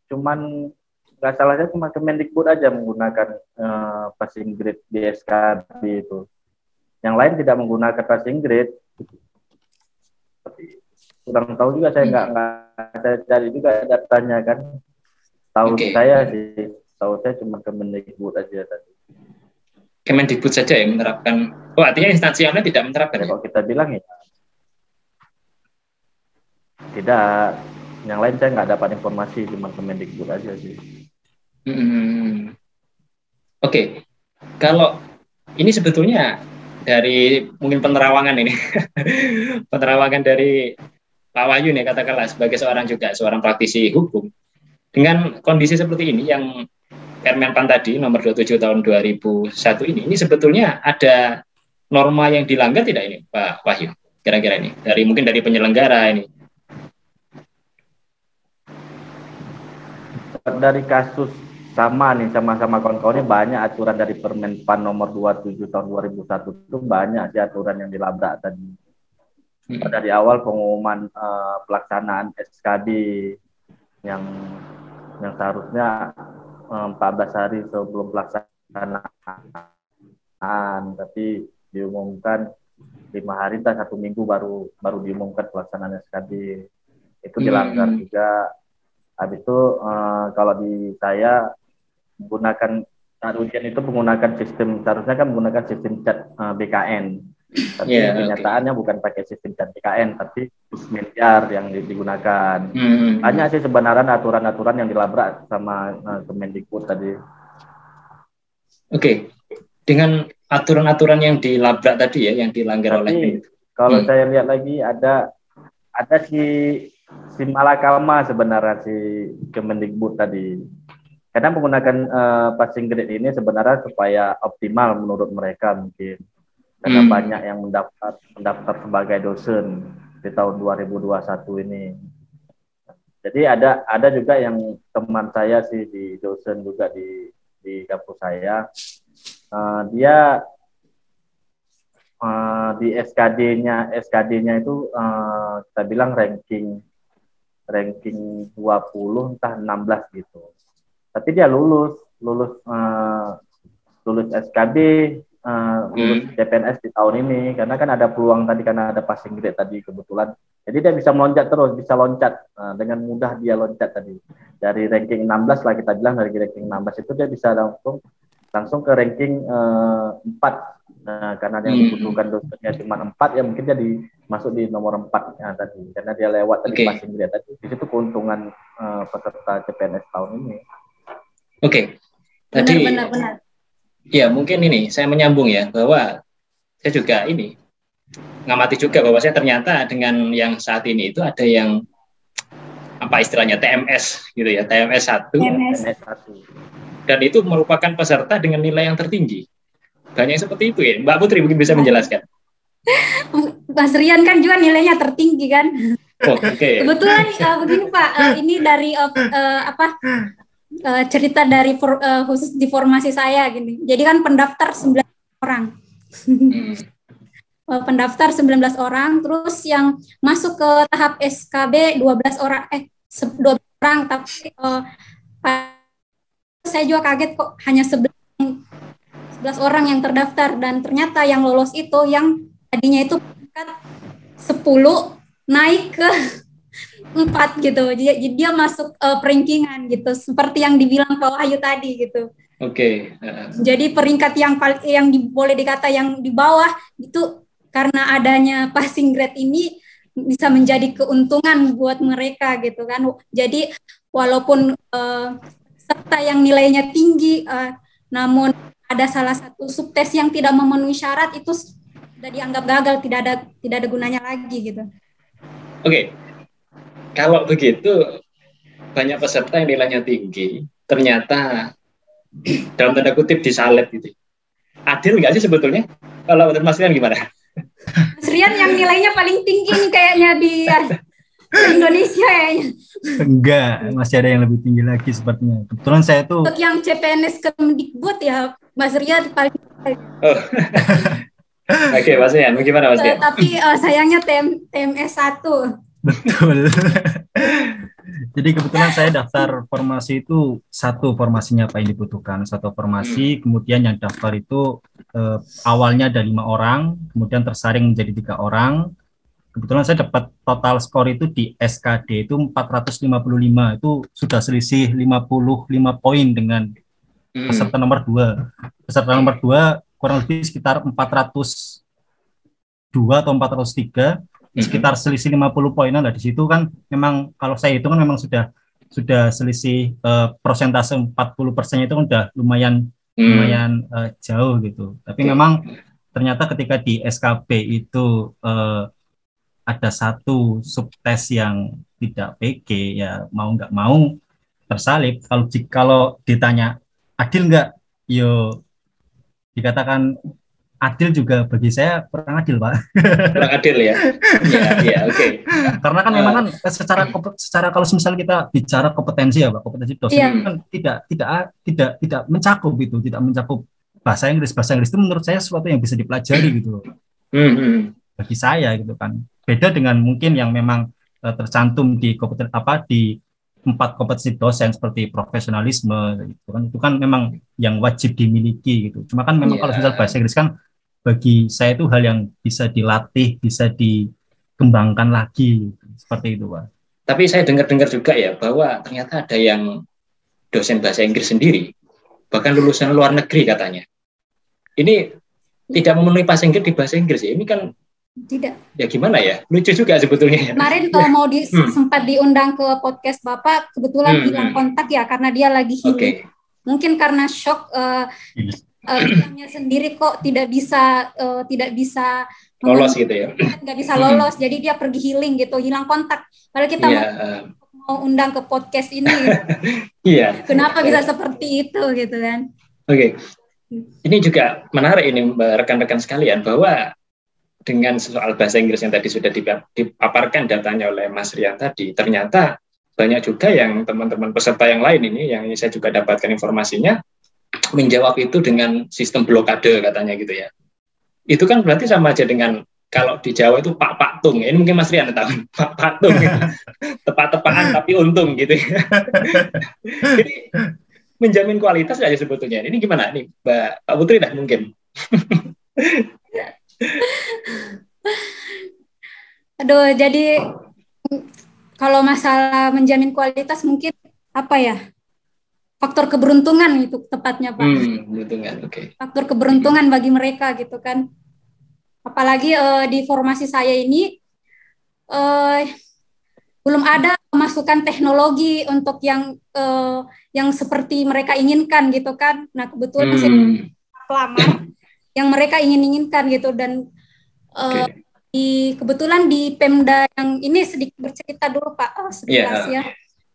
nggak salahnya cuma Kemendikbud aja menggunakan passing grade di SKB itu. Yang lain tidak menggunakan passing grade. Kurang tahu juga, saya nggak saya cari juga datanya kan. Saya cuma Kemendikbud aja tadi. Kemendikbud saja yang menerapkan. Oh, artinya instansi yang lain tidak menerapkan. Kalau kita bilang ya tidak. Yang lain saya nggak dapat informasi, cuma Kemendikbud aja sih. Oke. Kalau ini sebetulnya dari mungkin penerawangan ini, penerawangan dari Pak Wahyu nih katakanlah sebagai seorang praktisi hukum, dengan kondisi seperti ini yang Permenpan tadi nomor 27 tahun 2001 ini sebetulnya ada norma yang dilanggar tidak ini Pak Wahyu? Kira-kira ini mungkin dari penyelenggara ini. Dari kasus sama kawan-kawannya banyak aturan dari Permenpan nomor 27 tahun 2001 itu banyak sih aturan yang dilabrak tadi. Dari awal pengumuman pelaksanaan SKD yang seharusnya 14 hari sebelum pelaksanaan, tapi diumumkan 5 hari dan 1 minggu baru diumumkan pelaksanaan SKD. Itu dilanggar juga. Habis itu kalau di saya menggunakan ujian itu menggunakan seharusnya kan menggunakan sistem chat BKN. Tapi kenyataannya bukan pakai sistem chat BKN, tapi miliar yang digunakan. Banyak sih sebenarnya aturan-aturan yang dilabrak sama Kemendikbud tadi. Oke. Dengan aturan-aturan yang dilabrak tadi ya, yang dilanggar oleh. Kalau saya lihat lagi ada si malakama sebenarnya si Kemendikbud tadi. Karena menggunakan passing grade ini sebenarnya supaya optimal menurut mereka mungkin. Karena banyak yang mendaftar sebagai dosen di tahun 2021 ini. Jadi ada juga yang teman saya sih di dosen juga di kampus saya. Dia di SKD-nya itu kita bilang ranking 20 entah 16 gitu. Tapi dia lulus SKB, lulus CPNS di tahun ini karena kan ada peluang tadi karena ada passing grade tadi kebetulan. Jadi dia bisa meloncat terus, bisa loncat dengan mudah dia loncat tadi. Dari ranking 16 lah kita bilang, dari ranking 16 itu dia bisa langsung langsung ke ranking 4. Nah, karena yang dibutuhkan dosennya cuma 4, ya mungkin jadi masuk di nomor 4 tadi, karena dia lewat tadi passing grade tadi. Di situ keuntungan peserta CPNS tahun ini. Oke. Tadi benar. Ya, mungkin ini saya menyambung ya, bahwa saya juga ini ngamati juga bahwa saya ternyata dengan yang saat ini itu ada yang apa istilahnya TMS gitu ya, TMS 1. Dan itu merupakan peserta dengan nilai yang tertinggi. Banyak seperti itu ya. Mbak Putri mungkin bisa menjelaskan. Mas Rian kan juga nilainya tertinggi kan. Oh, oke. Kebetulan begini Pak, ini dari cerita dari khusus di formasi saya gini. Jadi kan pendaftar 19 orang. Pendaftar 19 orang, terus yang masuk ke tahap SKB 12 orang, 12 orang, tapi saya juga kaget kok hanya 11 orang yang terdaftar, dan ternyata yang lolos itu yang tadinya itu peringkat 10 naik ke 4 gitu. Jadi dia masuk peringkingan gitu, seperti yang dibilang Pak Wahyu tadi gitu. Oke. Jadi peringkat yang boleh dikata yang di bawah itu karena adanya passing grade ini bisa menjadi keuntungan buat mereka gitu kan. Jadi walaupun peserta yang nilainya tinggi, namun ada salah satu subtes yang tidak memenuhi syarat, itu sudah dianggap gagal, tidak ada gunanya lagi gitu. Oke. Kalau begitu banyak peserta yang nilainya tinggi ternyata dalam tanda kutip disalib gitu. Adil nggak sih sebetulnya? Kalau menurut Mas Rian gimana? Mas Rian yang nilainya paling tinggi nih kayaknya di Indonesia kayaknya. Enggak, masih ada yang lebih tinggi lagi sepertinya. Kebetulan saya tuh untuk yang CPNS Kemdikbud ya Mas Rian paling oh. Oke, Mas Rian, gimana Mas Rian? Tapi sayangnya TMS 1. Betul. Jadi kebetulan saya daftar formasi itu satu formasinya apa yang dibutuhkan, satu formasi, kemudian yang daftar itu awalnya ada 5 orang, kemudian tersaring menjadi 3 orang. Kebetulan saya dapat total skor itu di SKD itu 455, itu sudah selisih 55 poin dengan peserta nomor 2. Peserta nomor 2 kurang lebih sekitar 402 atau 403, sekitar selisih 50 poinan lah. Di situ kan memang kalau saya hitung kan memang sudah selisih persentase 40% itu kan udah lumayan jauh gitu. Tapi memang ternyata ketika di SKB itu ada satu subtes yang tidak PG, ya mau nggak mau tersalib. Kalau ditanya adil nggak, yo dikatakan adil juga bagi saya kurang adil, Pak. Kurang adil ya. Iya, oke. Karena kan memang kan secara kalau misalnya kita bicara kompetensi ya, Pak, kompetensi dosen kan tidak mencakup itu, tidak mencakup bahasa Inggris. Bahasa Inggris itu menurut saya sesuatu yang bisa dipelajari gitu loh. Bagi saya gitu kan. Beda dengan mungkin yang memang tercantum di di 4 kompetensi dosen seperti profesionalisme gitu kan. Itu kan memang yang wajib dimiliki gitu. Cuma kan memang kalau misal bahasa Inggris kan bagi saya itu hal yang bisa dilatih, bisa dikembangkan lagi gitu. Seperti itu, Pak. Tapi saya dengar juga ya bahwa ternyata ada yang dosen bahasa Inggris sendiri, bahkan lulusan luar negeri katanya. Ini tidak memenuhi passing grade di bahasa Inggris ya. Ini kan tidak. Ya gimana ya? Lucu juga sebetulnya. Kemarin kalau mau sempat diundang ke podcast Bapak, kebetulan hilang kontak ya karena dia lagi healing. Mungkin karena shock bidangnya sendiri kok tidak bisa lolos gitu ya. Nggak bisa lolos. Jadi dia pergi healing gitu, hilang kontak. Kalau kita mau undang ke podcast ini. Iya. Kenapa bisa seperti itu gitu kan? Oke. Ini juga menarik ini rekan-rekan sekalian bahwa dengan soal bahasa Inggris yang tadi sudah dipaparkan datanya oleh Mas Rian tadi, ternyata banyak juga yang teman-teman peserta yang lain ini, yang saya juga dapatkan informasinya, menjawab itu dengan sistem blokade katanya gitu ya. Itu kan berarti sama aja dengan kalau di Jawa itu Pak Patung, ini mungkin Mas Rian tahu, Pak Patung, gitu. Tepat-tepaan tapi untung gitu ya. Jadi menjamin kualitas aja sebetulnya. Ini gimana nih Pak Putri dah mungkin? Aduh, jadi kalau masalah menjamin kualitas mungkin apa ya? faktor keberuntungan itu tepatnya Pak. Keberuntungan, oke. Faktor keberuntungan bagi mereka gitu kan. Apalagi di formasi saya ini belum ada masukan teknologi untuk yang seperti mereka inginkan gitu kan. Nah kebetulan saya pelamar yang mereka inginkan gitu, dan kebetulan di Pemda yang ini sedikit bercerita dulu Pak, sekilas ya.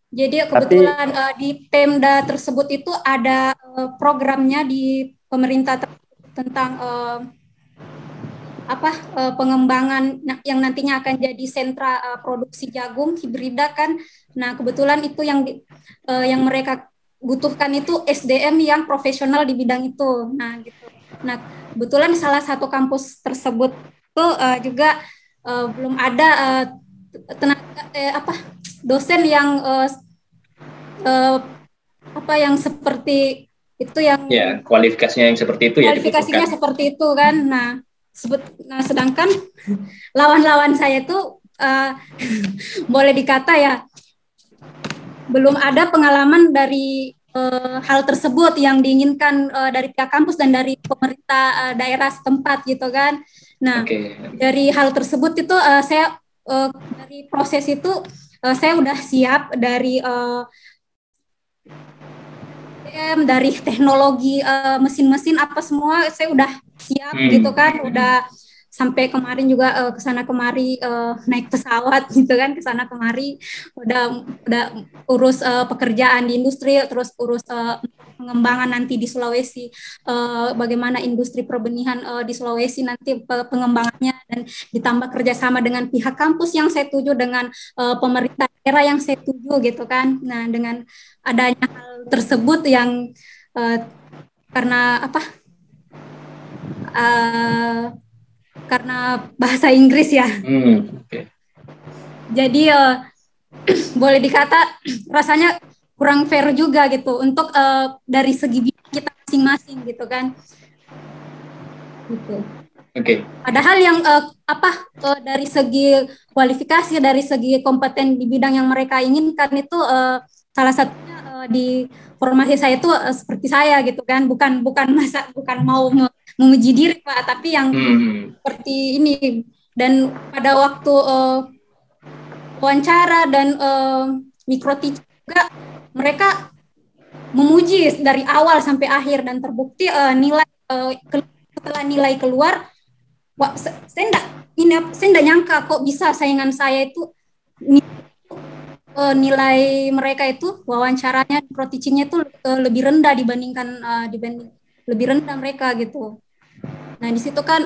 Jadi kebetulan di Pemda tersebut itu ada programnya di pemerintah tentang pengembangan yang nantinya akan jadi sentra produksi jagung hibrida kan. Nah kebetulan itu yang mereka butuhkan itu SDM yang profesional di bidang itu. Nah gitu. Nah kebetulan salah satu kampus tersebut itu juga belum ada dosen yang yang seperti itu, yang kualifikasinya yang seperti itu, kualifikasinya seperti itu kan. Nah sedangkan lawan-lawan saya itu boleh dikata ya belum ada pengalaman dari hal tersebut yang diinginkan dari pihak kampus dan dari pemerintah daerah setempat gitu kan. Nah dari hal tersebut itu saya dari proses itu saya udah siap dari teknologi mesin-mesin apa semua saya udah siap gitu kan, udah sampai kemarin juga kesana kemari naik pesawat gitu kan, kesana kemari udah urus pekerjaan di industri, terus urus pengembangan nanti di Sulawesi, bagaimana industri perbenihan di Sulawesi nanti pengembangannya, dan ditambah kerjasama dengan pihak kampus yang saya tuju, dengan pemerintah daerah yang saya tuju gitu kan. Nah dengan adanya hal tersebut yang karena bahasa Inggris ya. Jadi boleh dikata rasanya kurang fair juga gitu untuk dari segi kita masing-masing gitu kan. Gitu. Padahal yang dari segi kualifikasi, dari segi kompeten di bidang yang mereka inginkan itu salah satunya di formasi saya itu seperti saya gitu kan, bukan mau menguji diri Pak, tapi yang seperti ini. Dan pada waktu wawancara dan mikro-teaching juga mereka memuji dari awal sampai akhir, dan terbukti setelah nilai keluar, saya enggak nyangka kok bisa saingan saya itu nilai mereka itu wawancaranya, mikro-teachingnya itu lebih rendah dibanding lebih rendah mereka gitu. Nah di situ kan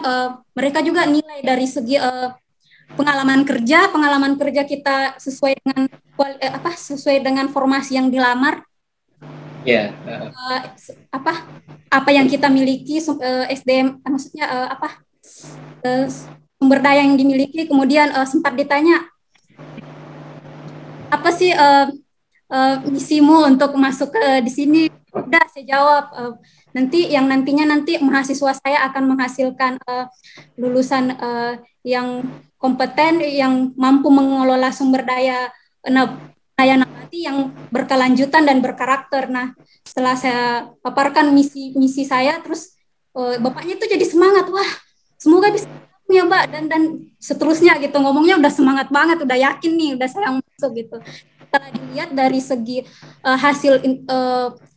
mereka juga nilai dari segi pengalaman kerja kita sesuai dengan formasi yang dilamar. Apa yang kita miliki, SDM maksudnya sumber daya yang dimiliki. Kemudian sempat ditanya, apa sih misimu untuk masuk di sini? Udah saya jawab, nantinya mahasiswa saya akan menghasilkan lulusan yang kompeten, yang mampu mengelola sumber daya nabati yang berkelanjutan dan berkarakter. Nah setelah saya paparkan misi saya, terus bapaknya itu jadi semangat, wah semoga bisa ya Mbak, dan seterusnya gitu, ngomongnya udah semangat banget, udah yakin nih, udah sayang masuk gitu. Setelah dilihat dari segi hasil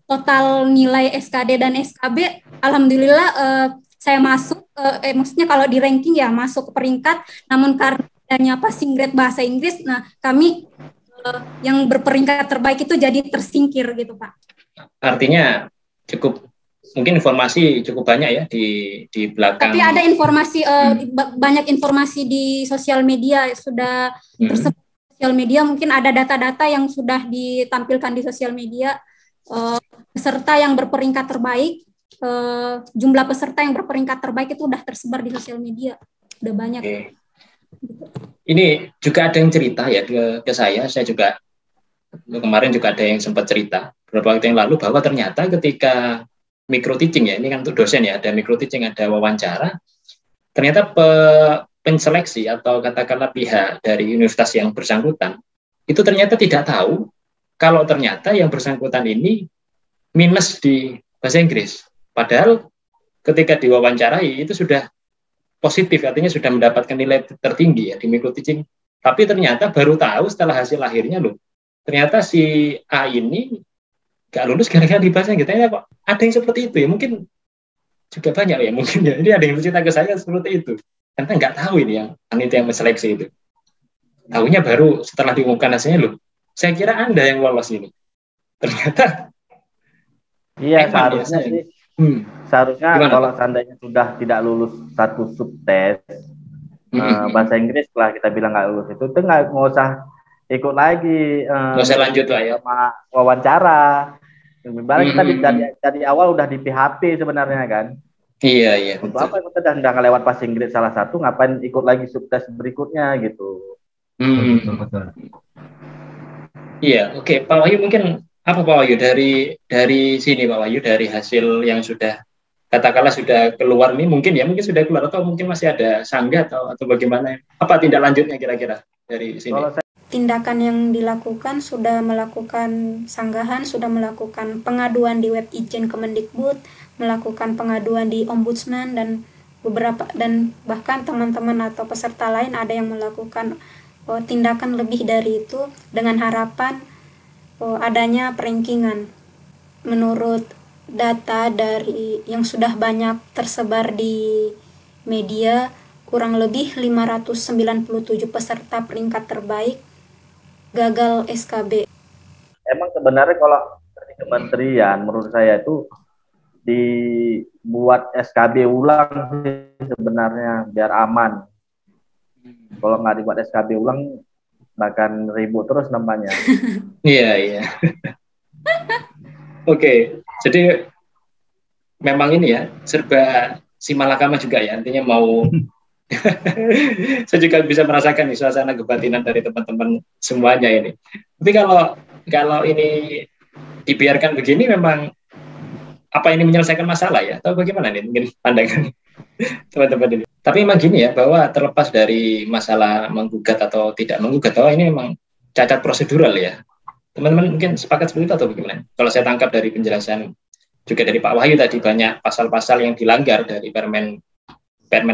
total nilai SKD dan SKB, alhamdulillah saya masuk, maksudnya kalau di ranking ya masuk ke peringkat, namun karena adanya passing grade bahasa Inggris, nah kami yang berperingkat terbaik itu jadi tersingkir gitu Pak. Artinya mungkin informasi cukup banyak ya di belakang. Tapi ada informasi banyak informasi di sosial media sudah tersebar di sosial media, mungkin ada data-data yang sudah ditampilkan di sosial media, peserta yang berperingkat terbaik, jumlah peserta yang berperingkat terbaik itu udah tersebar di sosial media, udah banyak. Ini juga ada yang cerita ya ke saya juga kemarin juga ada yang sempat cerita beberapa waktu yang lalu bahwa ternyata ketika micro teaching ya, ini kan untuk dosen ya, ada micro teaching, ada wawancara, ternyata penseleksi atau katakanlah pihak dari universitas yang bersangkutan itu ternyata tidak tahu kalau ternyata yang bersangkutan ini minus di bahasa Inggris. Padahal ketika diwawancarai itu sudah positif, artinya sudah mendapatkan nilai tertinggi ya di micro teaching. Tapi ternyata baru tahu setelah hasil akhirnya loh, ternyata si A ini gak lulus gara-gara di bahasa Inggris. Ternyata kok ada yang seperti itu ya, mungkin juga banyak ya mungkin ya. Ini ada yang bercerita ke saya seperti itu. Karena nggak tahu ini yang menseleksi itu. Tahunya baru setelah diumumkan hasilnya loh. Saya kira Anda yang lolos ini. Ternyata iya, seharusnya sih. Seharusnya Gimana? kalau seandainya sudah tidak lulus satu subtes bahasa Inggris, setelah kita bilang nggak lulus itu nggak usah ikut lagi Nggak usah lanjut lah ya. sama wawancara. Sebenarnya kita dari awal udah di PHP sebenarnya kan. Iya. Untuk apa kita udah nggak lewat bahasa Inggris salah satu, ngapain ikut lagi subtes berikutnya gitu. Betul. Iya, oke. Pak Wahyu mungkin apa Pak Wahyu dari sini Pak Wahyu, dari hasil yang sudah katakanlah sudah keluar ini, mungkin sudah keluar atau mungkin masih ada sanggah atau bagaimana? Apa tindak lanjutnya kira-kira dari sini? Tindakan yang dilakukan sudah melakukan sanggahan, sudah melakukan pengaduan di web Ijen Kemendikbud, melakukan pengaduan di Ombudsman, dan bahkan teman-teman atau peserta lain ada yang melakukan tindakan lebih dari itu dengan harapan adanya perankingan. Menurut data dari yang sudah banyak tersebar di media, kurang lebih 597 peserta peringkat terbaik gagal SKB. Emang sebenarnya kalau dari kementerian menurut saya itu dibuat SKB ulang sebenarnya biar aman. Kalau nggak dibuat SKB ulang bahkan ribut terus namanya. Iya. Oke, jadi memang ini ya serba simalakama juga ya, artinya mau saya juga bisa merasakan nih suasana kebatinan dari teman-teman semuanya ini. Tapi kalau ini dibiarkan begini memang apa ini menyelesaikan masalah ya atau bagaimana nih mungkin pandangan teman-teman ini. Tapi memang gini ya, bahwa terlepas dari masalah menggugat atau tidak menggugat, bahwa ini memang cacat prosedural ya. Teman-teman mungkin sepakat seperti itu atau bagaimana? Kalau saya tangkap dari penjelasan juga dari Pak Wahyu tadi, banyak pasal-pasal yang dilanggar dari Permen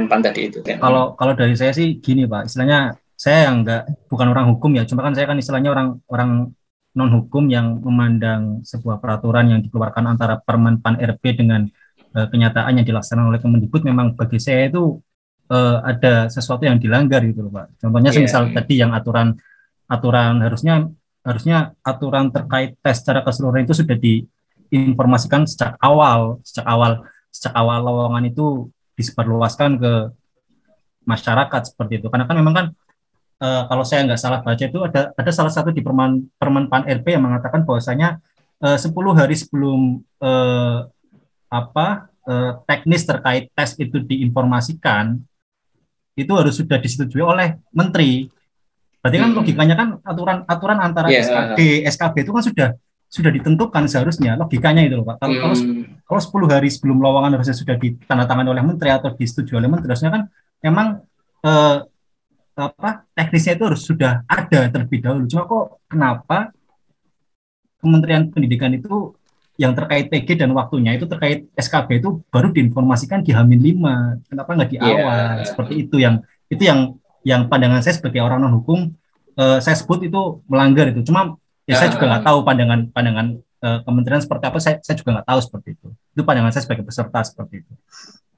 PAN tadi itu. Kalau dari saya sih gini Pak, istilahnya saya bukan orang hukum ya, cuma kan saya kan istilahnya orang non hukum yang memandang sebuah peraturan yang dikeluarkan antara Permen PAN RB dengan kenyataan yang dilaksanakan oleh Kemendikbud, memang bagi saya itu ada sesuatu yang dilanggar gitu loh Pak. Contohnya semisal tadi yang aturan harusnya aturan terkait tes secara keseluruhan itu sudah diinformasikan sejak awal lowongan itu disebarluaskan ke masyarakat seperti itu. Karena kan memang kan kalau saya nggak salah baca itu ada salah satu di Permen PAN RB yang mengatakan bahwasanya 10 hari sebelum teknis terkait tes itu diinformasikan, itu harus sudah disetujui oleh menteri. Berarti kan logikanya kan aturan antara SKB itu kan sudah ditentukan seharusnya, logikanya itu loh Pak. Kalau 10 hari sebelum lowongan harusnya sudah ditandatangani oleh menteri atau disetujui oleh menteri, harusnya kan memang teknisnya itu harus sudah ada terlebih dahulu. Cuma kok kenapa Kementerian Pendidikan itu yang terkait PG dan waktunya itu terkait SKB itu baru diinformasikan di H-5, kenapa nggak di awal? Seperti itu yang pandangan saya sebagai orang non hukum, saya sebut itu melanggar itu. Cuma saya juga nggak tahu pandangan kementerian seperti apa, saya juga nggak tahu seperti itu. Itu pandangan saya sebagai peserta seperti itu.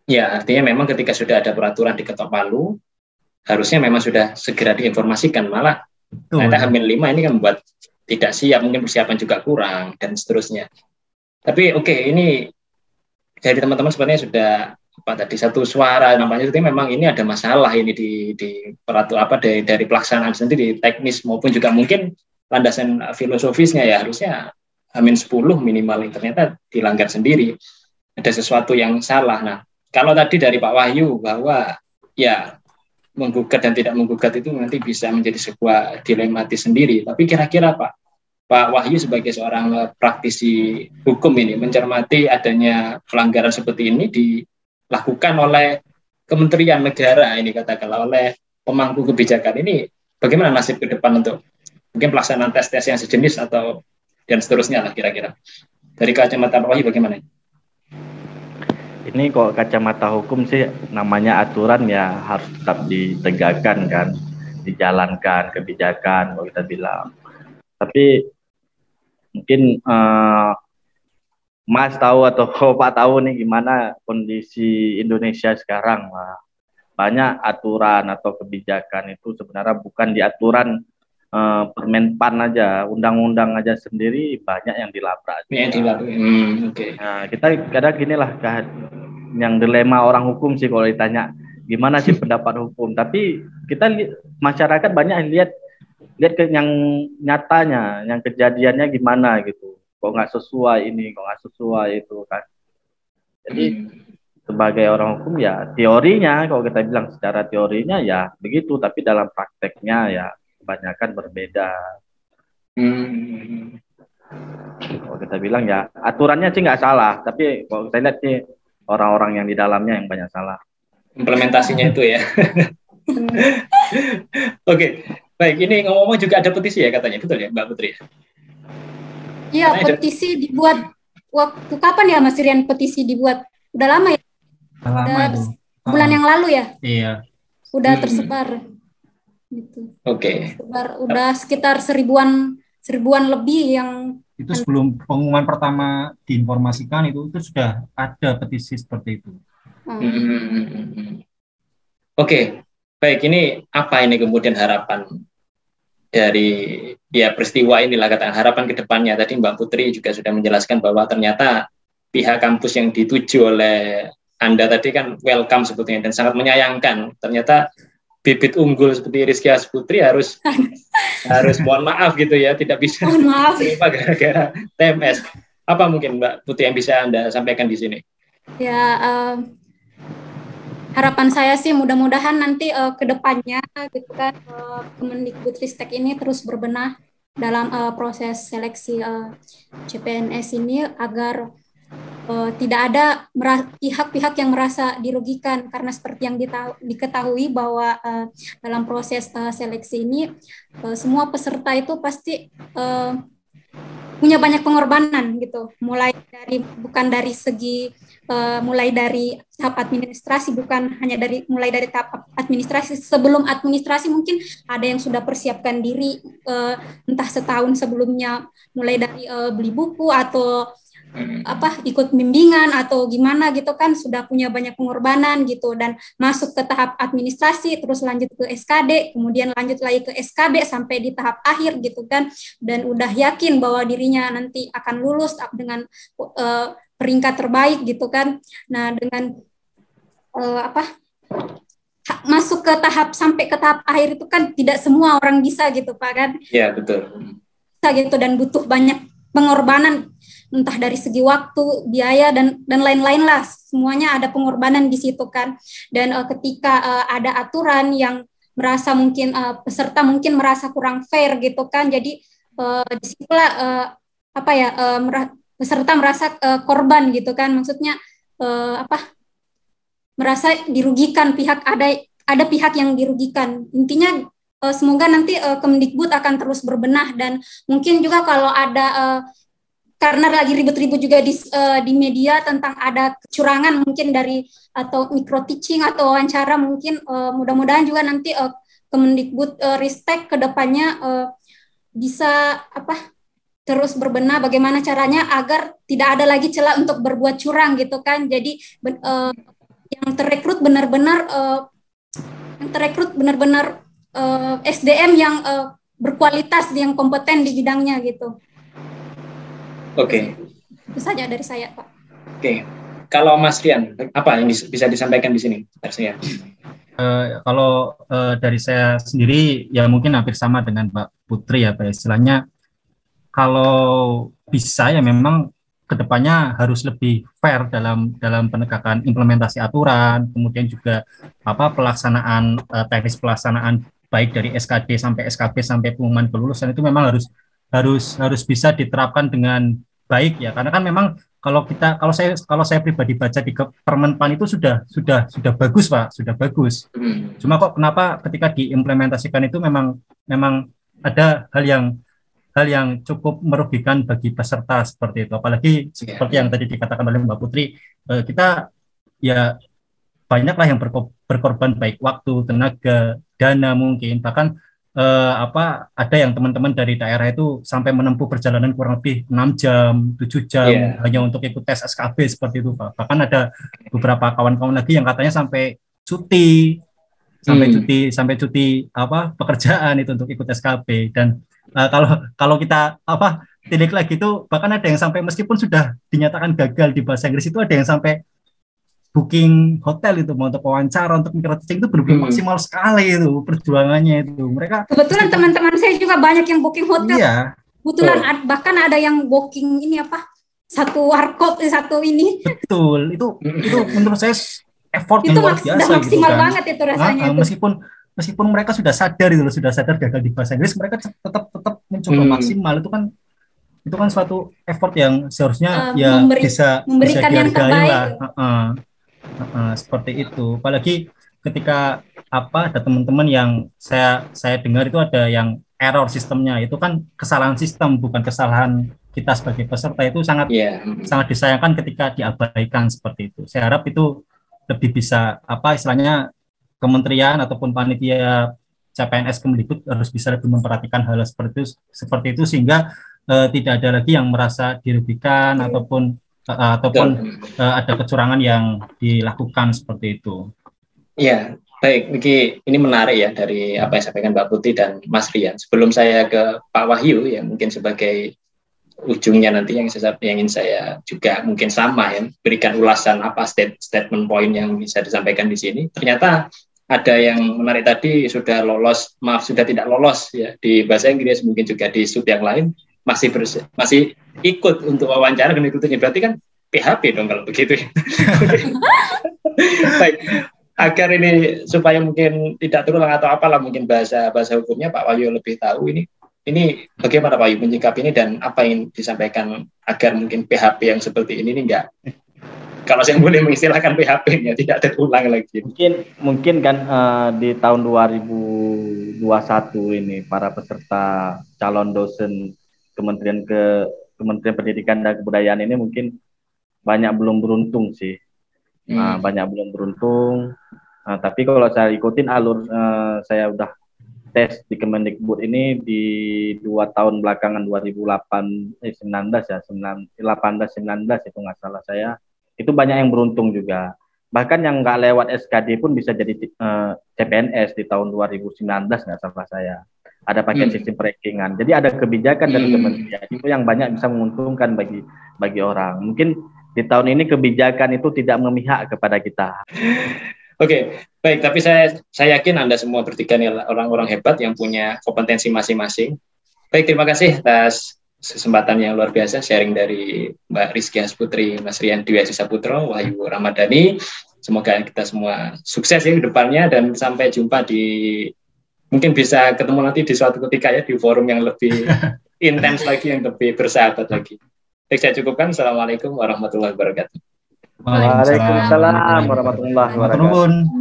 Ya, artinya memang ketika sudah ada peraturan diketok palu, harusnya memang sudah segera diinformasikan. Malah ternyata H-5 ini kan membuat tidak siap, mungkin persiapan juga kurang dan seterusnya. Tapi ini dari teman-teman sebenarnya sudah satu suara namanya, itu memang ini ada masalah ini di peraturan dari pelaksanaan sendiri, teknis maupun juga mungkin landasan filosofisnya ya, harusnya H-10 minimal, ternyata dilanggar sendiri, ada sesuatu yang salah. Nah, kalau tadi dari Pak Wahyu bahwa ya menggugat dan tidak menggugat itu nanti bisa menjadi sebuah dilematis sendiri, tapi kira-kira Pak Wahyu sebagai seorang praktisi hukum ini mencermati adanya pelanggaran seperti ini dilakukan oleh kementerian negara ini, katakanlah oleh pemangku kebijakan ini, bagaimana nasib ke depan untuk mungkin pelaksanaan tes-tes yang sejenis atau dan seterusnya lah kira-kira Dari kacamata Pak Wahyu bagaimana? Ini kok kacamata hukum sih namanya aturan ya harus tetap ditegakkan kan, dijalankan kebijakan kalau kita bilang. Tapi mungkin Mas tahu atau Pak tahu nih gimana kondisi Indonesia sekarang lah. Banyak aturan atau kebijakan itu sebenarnya bukan di aturan Permenpan aja, undang-undang aja sendiri banyak yang dilabrak. Yang dilabrak. Okay. Nah, kita kadang gini lah, yang dilema orang hukum sih kalau ditanya gimana sih pendapat hukum. Tapi kita masyarakat banyak yang lihat ke yang nyatanya, yang kejadiannya gimana gitu. Kok nggak sesuai ini, kok nggak sesuai itu kan. Jadi sebagai orang hukum ya teorinya, kalau kita bilang secara teorinya ya begitu, tapi dalam prakteknya ya kebanyakan berbeda. Kalau kita bilang ya aturannya sih nggak salah, tapi kalau saya lihat sih orang-orang yang di dalamnya yang banyak salah. Implementasinya itu ya. Oke, baik. Ini ngomong-ngomong juga ada petisi ya katanya, betul ya Mbak Putri? Iya, petisi dibuat waktu kapan ya Mas Rian petisi dibuat? Udah lama ya? Udah bulan yang lalu ya? Iya. Udah tersebar. Gitu. Oke. Udah sekitar seribuan lebih yang itu sebelum pengumuman pertama diinformasikan itu sudah ada petisi seperti itu. Oke, baik, ini apa ini kemudian harapan dari ya peristiwa inilah, katakan harapan ke depannya. Tadi Mbak Putri juga sudah menjelaskan bahwa ternyata pihak kampus yang dituju oleh Anda tadi kan welcome sebetulnya dan sangat menyayangkan. Ternyata bibit unggul seperti Rizky Asputri harus mohon maaf gitu ya, tidak bisa terima gara-gara TMS. Apa mungkin Mbak Putri yang bisa Anda sampaikan di sini? Ya, harapan saya sih mudah-mudahan nanti ke depannya gitu kan Kemendikbudristek ini terus berbenah dalam proses seleksi CPNS ini agar tidak ada pihak-pihak yang merasa dirugikan, karena seperti yang diketahui bahwa dalam proses seleksi ini semua peserta itu pasti punya banyak pengorbanan gitu, mulai dari tahap administrasi, bukan hanya mulai dari tahap administrasi. Sebelum administrasi mungkin ada yang sudah persiapkan diri entah setahun sebelumnya, mulai dari beli buku atau ikut bimbingan atau gimana gitu kan, sudah punya banyak pengorbanan gitu, dan masuk ke tahap administrasi, terus lanjut ke SKD, kemudian lanjut lagi ke SKB sampai di tahap akhir gitu kan, dan udah yakin bahwa dirinya nanti akan lulus dengan peringkat terbaik gitu kan. Nah, dengan masuk ke tahap sampai ke tahap akhir itu kan tidak semua orang bisa gitu Pak kan. Iya, betul. Bisa gitu, dan butuh banyak pengorbanan, entah dari segi waktu, biaya, dan lain-lain lah, semuanya ada pengorbanan di situ kan. Dan ketika ada aturan yang merasa mungkin peserta mungkin merasa kurang fair gitu kan, jadi disitulah peserta merasa korban gitu kan, maksudnya merasa dirugikan, ada pihak yang dirugikan. Intinya semoga nanti Kemdikbud akan terus berbenah, dan mungkin juga kalau ada karena lagi ribut-ribut juga di media tentang ada kecurangan mungkin atau micro teaching atau wawancara, mungkin mudah-mudahan juga nanti Kemendikbud Ristek kedepannya bisa terus berbenah bagaimana caranya agar tidak ada lagi celah untuk berbuat curang gitu kan. Jadi yang terekrut benar-benar SDM yang berkualitas, yang kompeten di bidangnya gitu. Oke. Itu saja dari saya, Pak. Oke. Kalau Mas Rian, apa yang bisa disampaikan di sini? Kalau dari saya sendiri ya mungkin hampir sama dengan Mbak Putri ya, Pak. Istilahnya kalau bisa ya memang kedepannya harus lebih fair dalam penegakan implementasi aturan, kemudian juga pelaksanaan teknis pelaksanaan baik dari SKD sampai SKB sampai pengumuman kelulusan itu memang harus bisa diterapkan dengan baik ya, karena kan memang kalau saya pribadi baca di Permenpan itu sudah bagus Pak, sudah bagus. Cuma kok kenapa ketika diimplementasikan itu memang ada hal yang hal yang cukup merugikan bagi peserta seperti itu. Apalagi seperti yang tadi dikatakan oleh Mbak Putri, kita ya banyaklah yang berkorban baik waktu, tenaga, dana mungkin, bahkan ada yang teman-teman dari daerah itu sampai menempuh perjalanan kurang lebih 6 jam, 7 jam hanya untuk ikut tes SKB seperti itu, Pak. Bahkan ada beberapa kawan-kawan lagi yang katanya sampai cuti pekerjaan itu untuk ikut SKB. Dan kalau kita tilik lagi itu bahkan ada yang sampai meskipun sudah dinyatakan gagal di bahasa Inggris itu ada yang sampai booking hotel itu mau untuk wawancara, untuk micro teaching itu benar-benar maksimal sekali itu perjuangannya itu. Mereka kebetulan teman-teman saya juga banyak yang booking hotel. Iya. Kebetulan bahkan ada yang booking ini satu warkop, satu ini. Betul. Itu menurut saya effort yang luar biasa udah maksimal gitu kan. Banget itu rasanya itu. Meskipun mereka sudah sadar gagal di bahasa Inggris, mereka tetap mencoba maksimal. Itu kan suatu effort yang seharusnya bisa dihargai lah. Seperti itu. Apalagi ketika ada teman-teman yang saya dengar itu ada yang error sistemnya, itu kan kesalahan sistem, bukan kesalahan kita sebagai peserta. Itu sangat disayangkan ketika diabaikan seperti itu. Saya harap itu lebih bisa istilahnya kementerian ataupun panitia CPNS Kemendikbud harus bisa lebih memperhatikan hal seperti itu sehingga tidak ada lagi yang merasa dirugikan ataupun ada kecurangan yang dilakukan seperti itu. Ya, baik. Ini menarik ya dari apa yang disampaikan Mbak Putri dan Mas Rian. Sebelum saya ke Pak Wahyu, yang mungkin sebagai ujungnya nanti yang ingin saya juga mungkin sama ya, berikan ulasan apa statement point yang bisa disampaikan di sini. Ternyata ada yang menarik tadi sudah tidak lolos ya di bahasa Inggris, mungkin juga di sub yang lain masih ikut untuk wawancara dan ikutnya, berarti kan PHP dong kalau begitu. Baik, agar ini supaya mungkin tidak terulang atau apalah mungkin bahasa hukumnya Pak Wahyu lebih tahu ini bagaimana Pak Wahyu menyikapi ini dan apa yang disampaikan agar mungkin PHP yang seperti ini enggak, kalau saya boleh mengistilahkan PHP-nya tidak terulang lagi. Mungkin kan di tahun 2021 ini para peserta calon dosen Kementerian Pendidikan dan Kebudayaan ini mungkin banyak belum beruntung sih. Banyak belum beruntung. Tapi kalau saya ikutin alur saya udah tes di Kemendikbud ini di 2 tahun belakangan 2018 itu nggak salah saya, itu banyak yang beruntung juga. Bahkan yang nggak lewat SKD pun bisa jadi CPNS di tahun 2019 nggak salah saya. Ada pakai sistem rankingan. Jadi ada kebijakan dari kementerian itu yang banyak bisa menguntungkan bagi orang. Mungkin di tahun ini kebijakan itu tidak memihak kepada kita. Oke, baik. Tapi saya yakin Anda semua bertiga ini orang-orang hebat yang punya kompetensi masing-masing. Baik, terima kasih atas kesempatan yang luar biasa sharing dari Mbak Rizky Hasputri, Mas Rian Dwi Saputro, Wahyu Ramadhani. Semoga kita semua sukses ya ke depannya dan sampai jumpa mungkin bisa ketemu nanti di suatu ketika ya di forum yang lebih intens lagi, yang lebih bersahabat lagi. Baik, saya cukupkan. Assalamualaikum warahmatullahi wabarakatuh. Waalaikumsalam warahmatullahi wabarakatuh.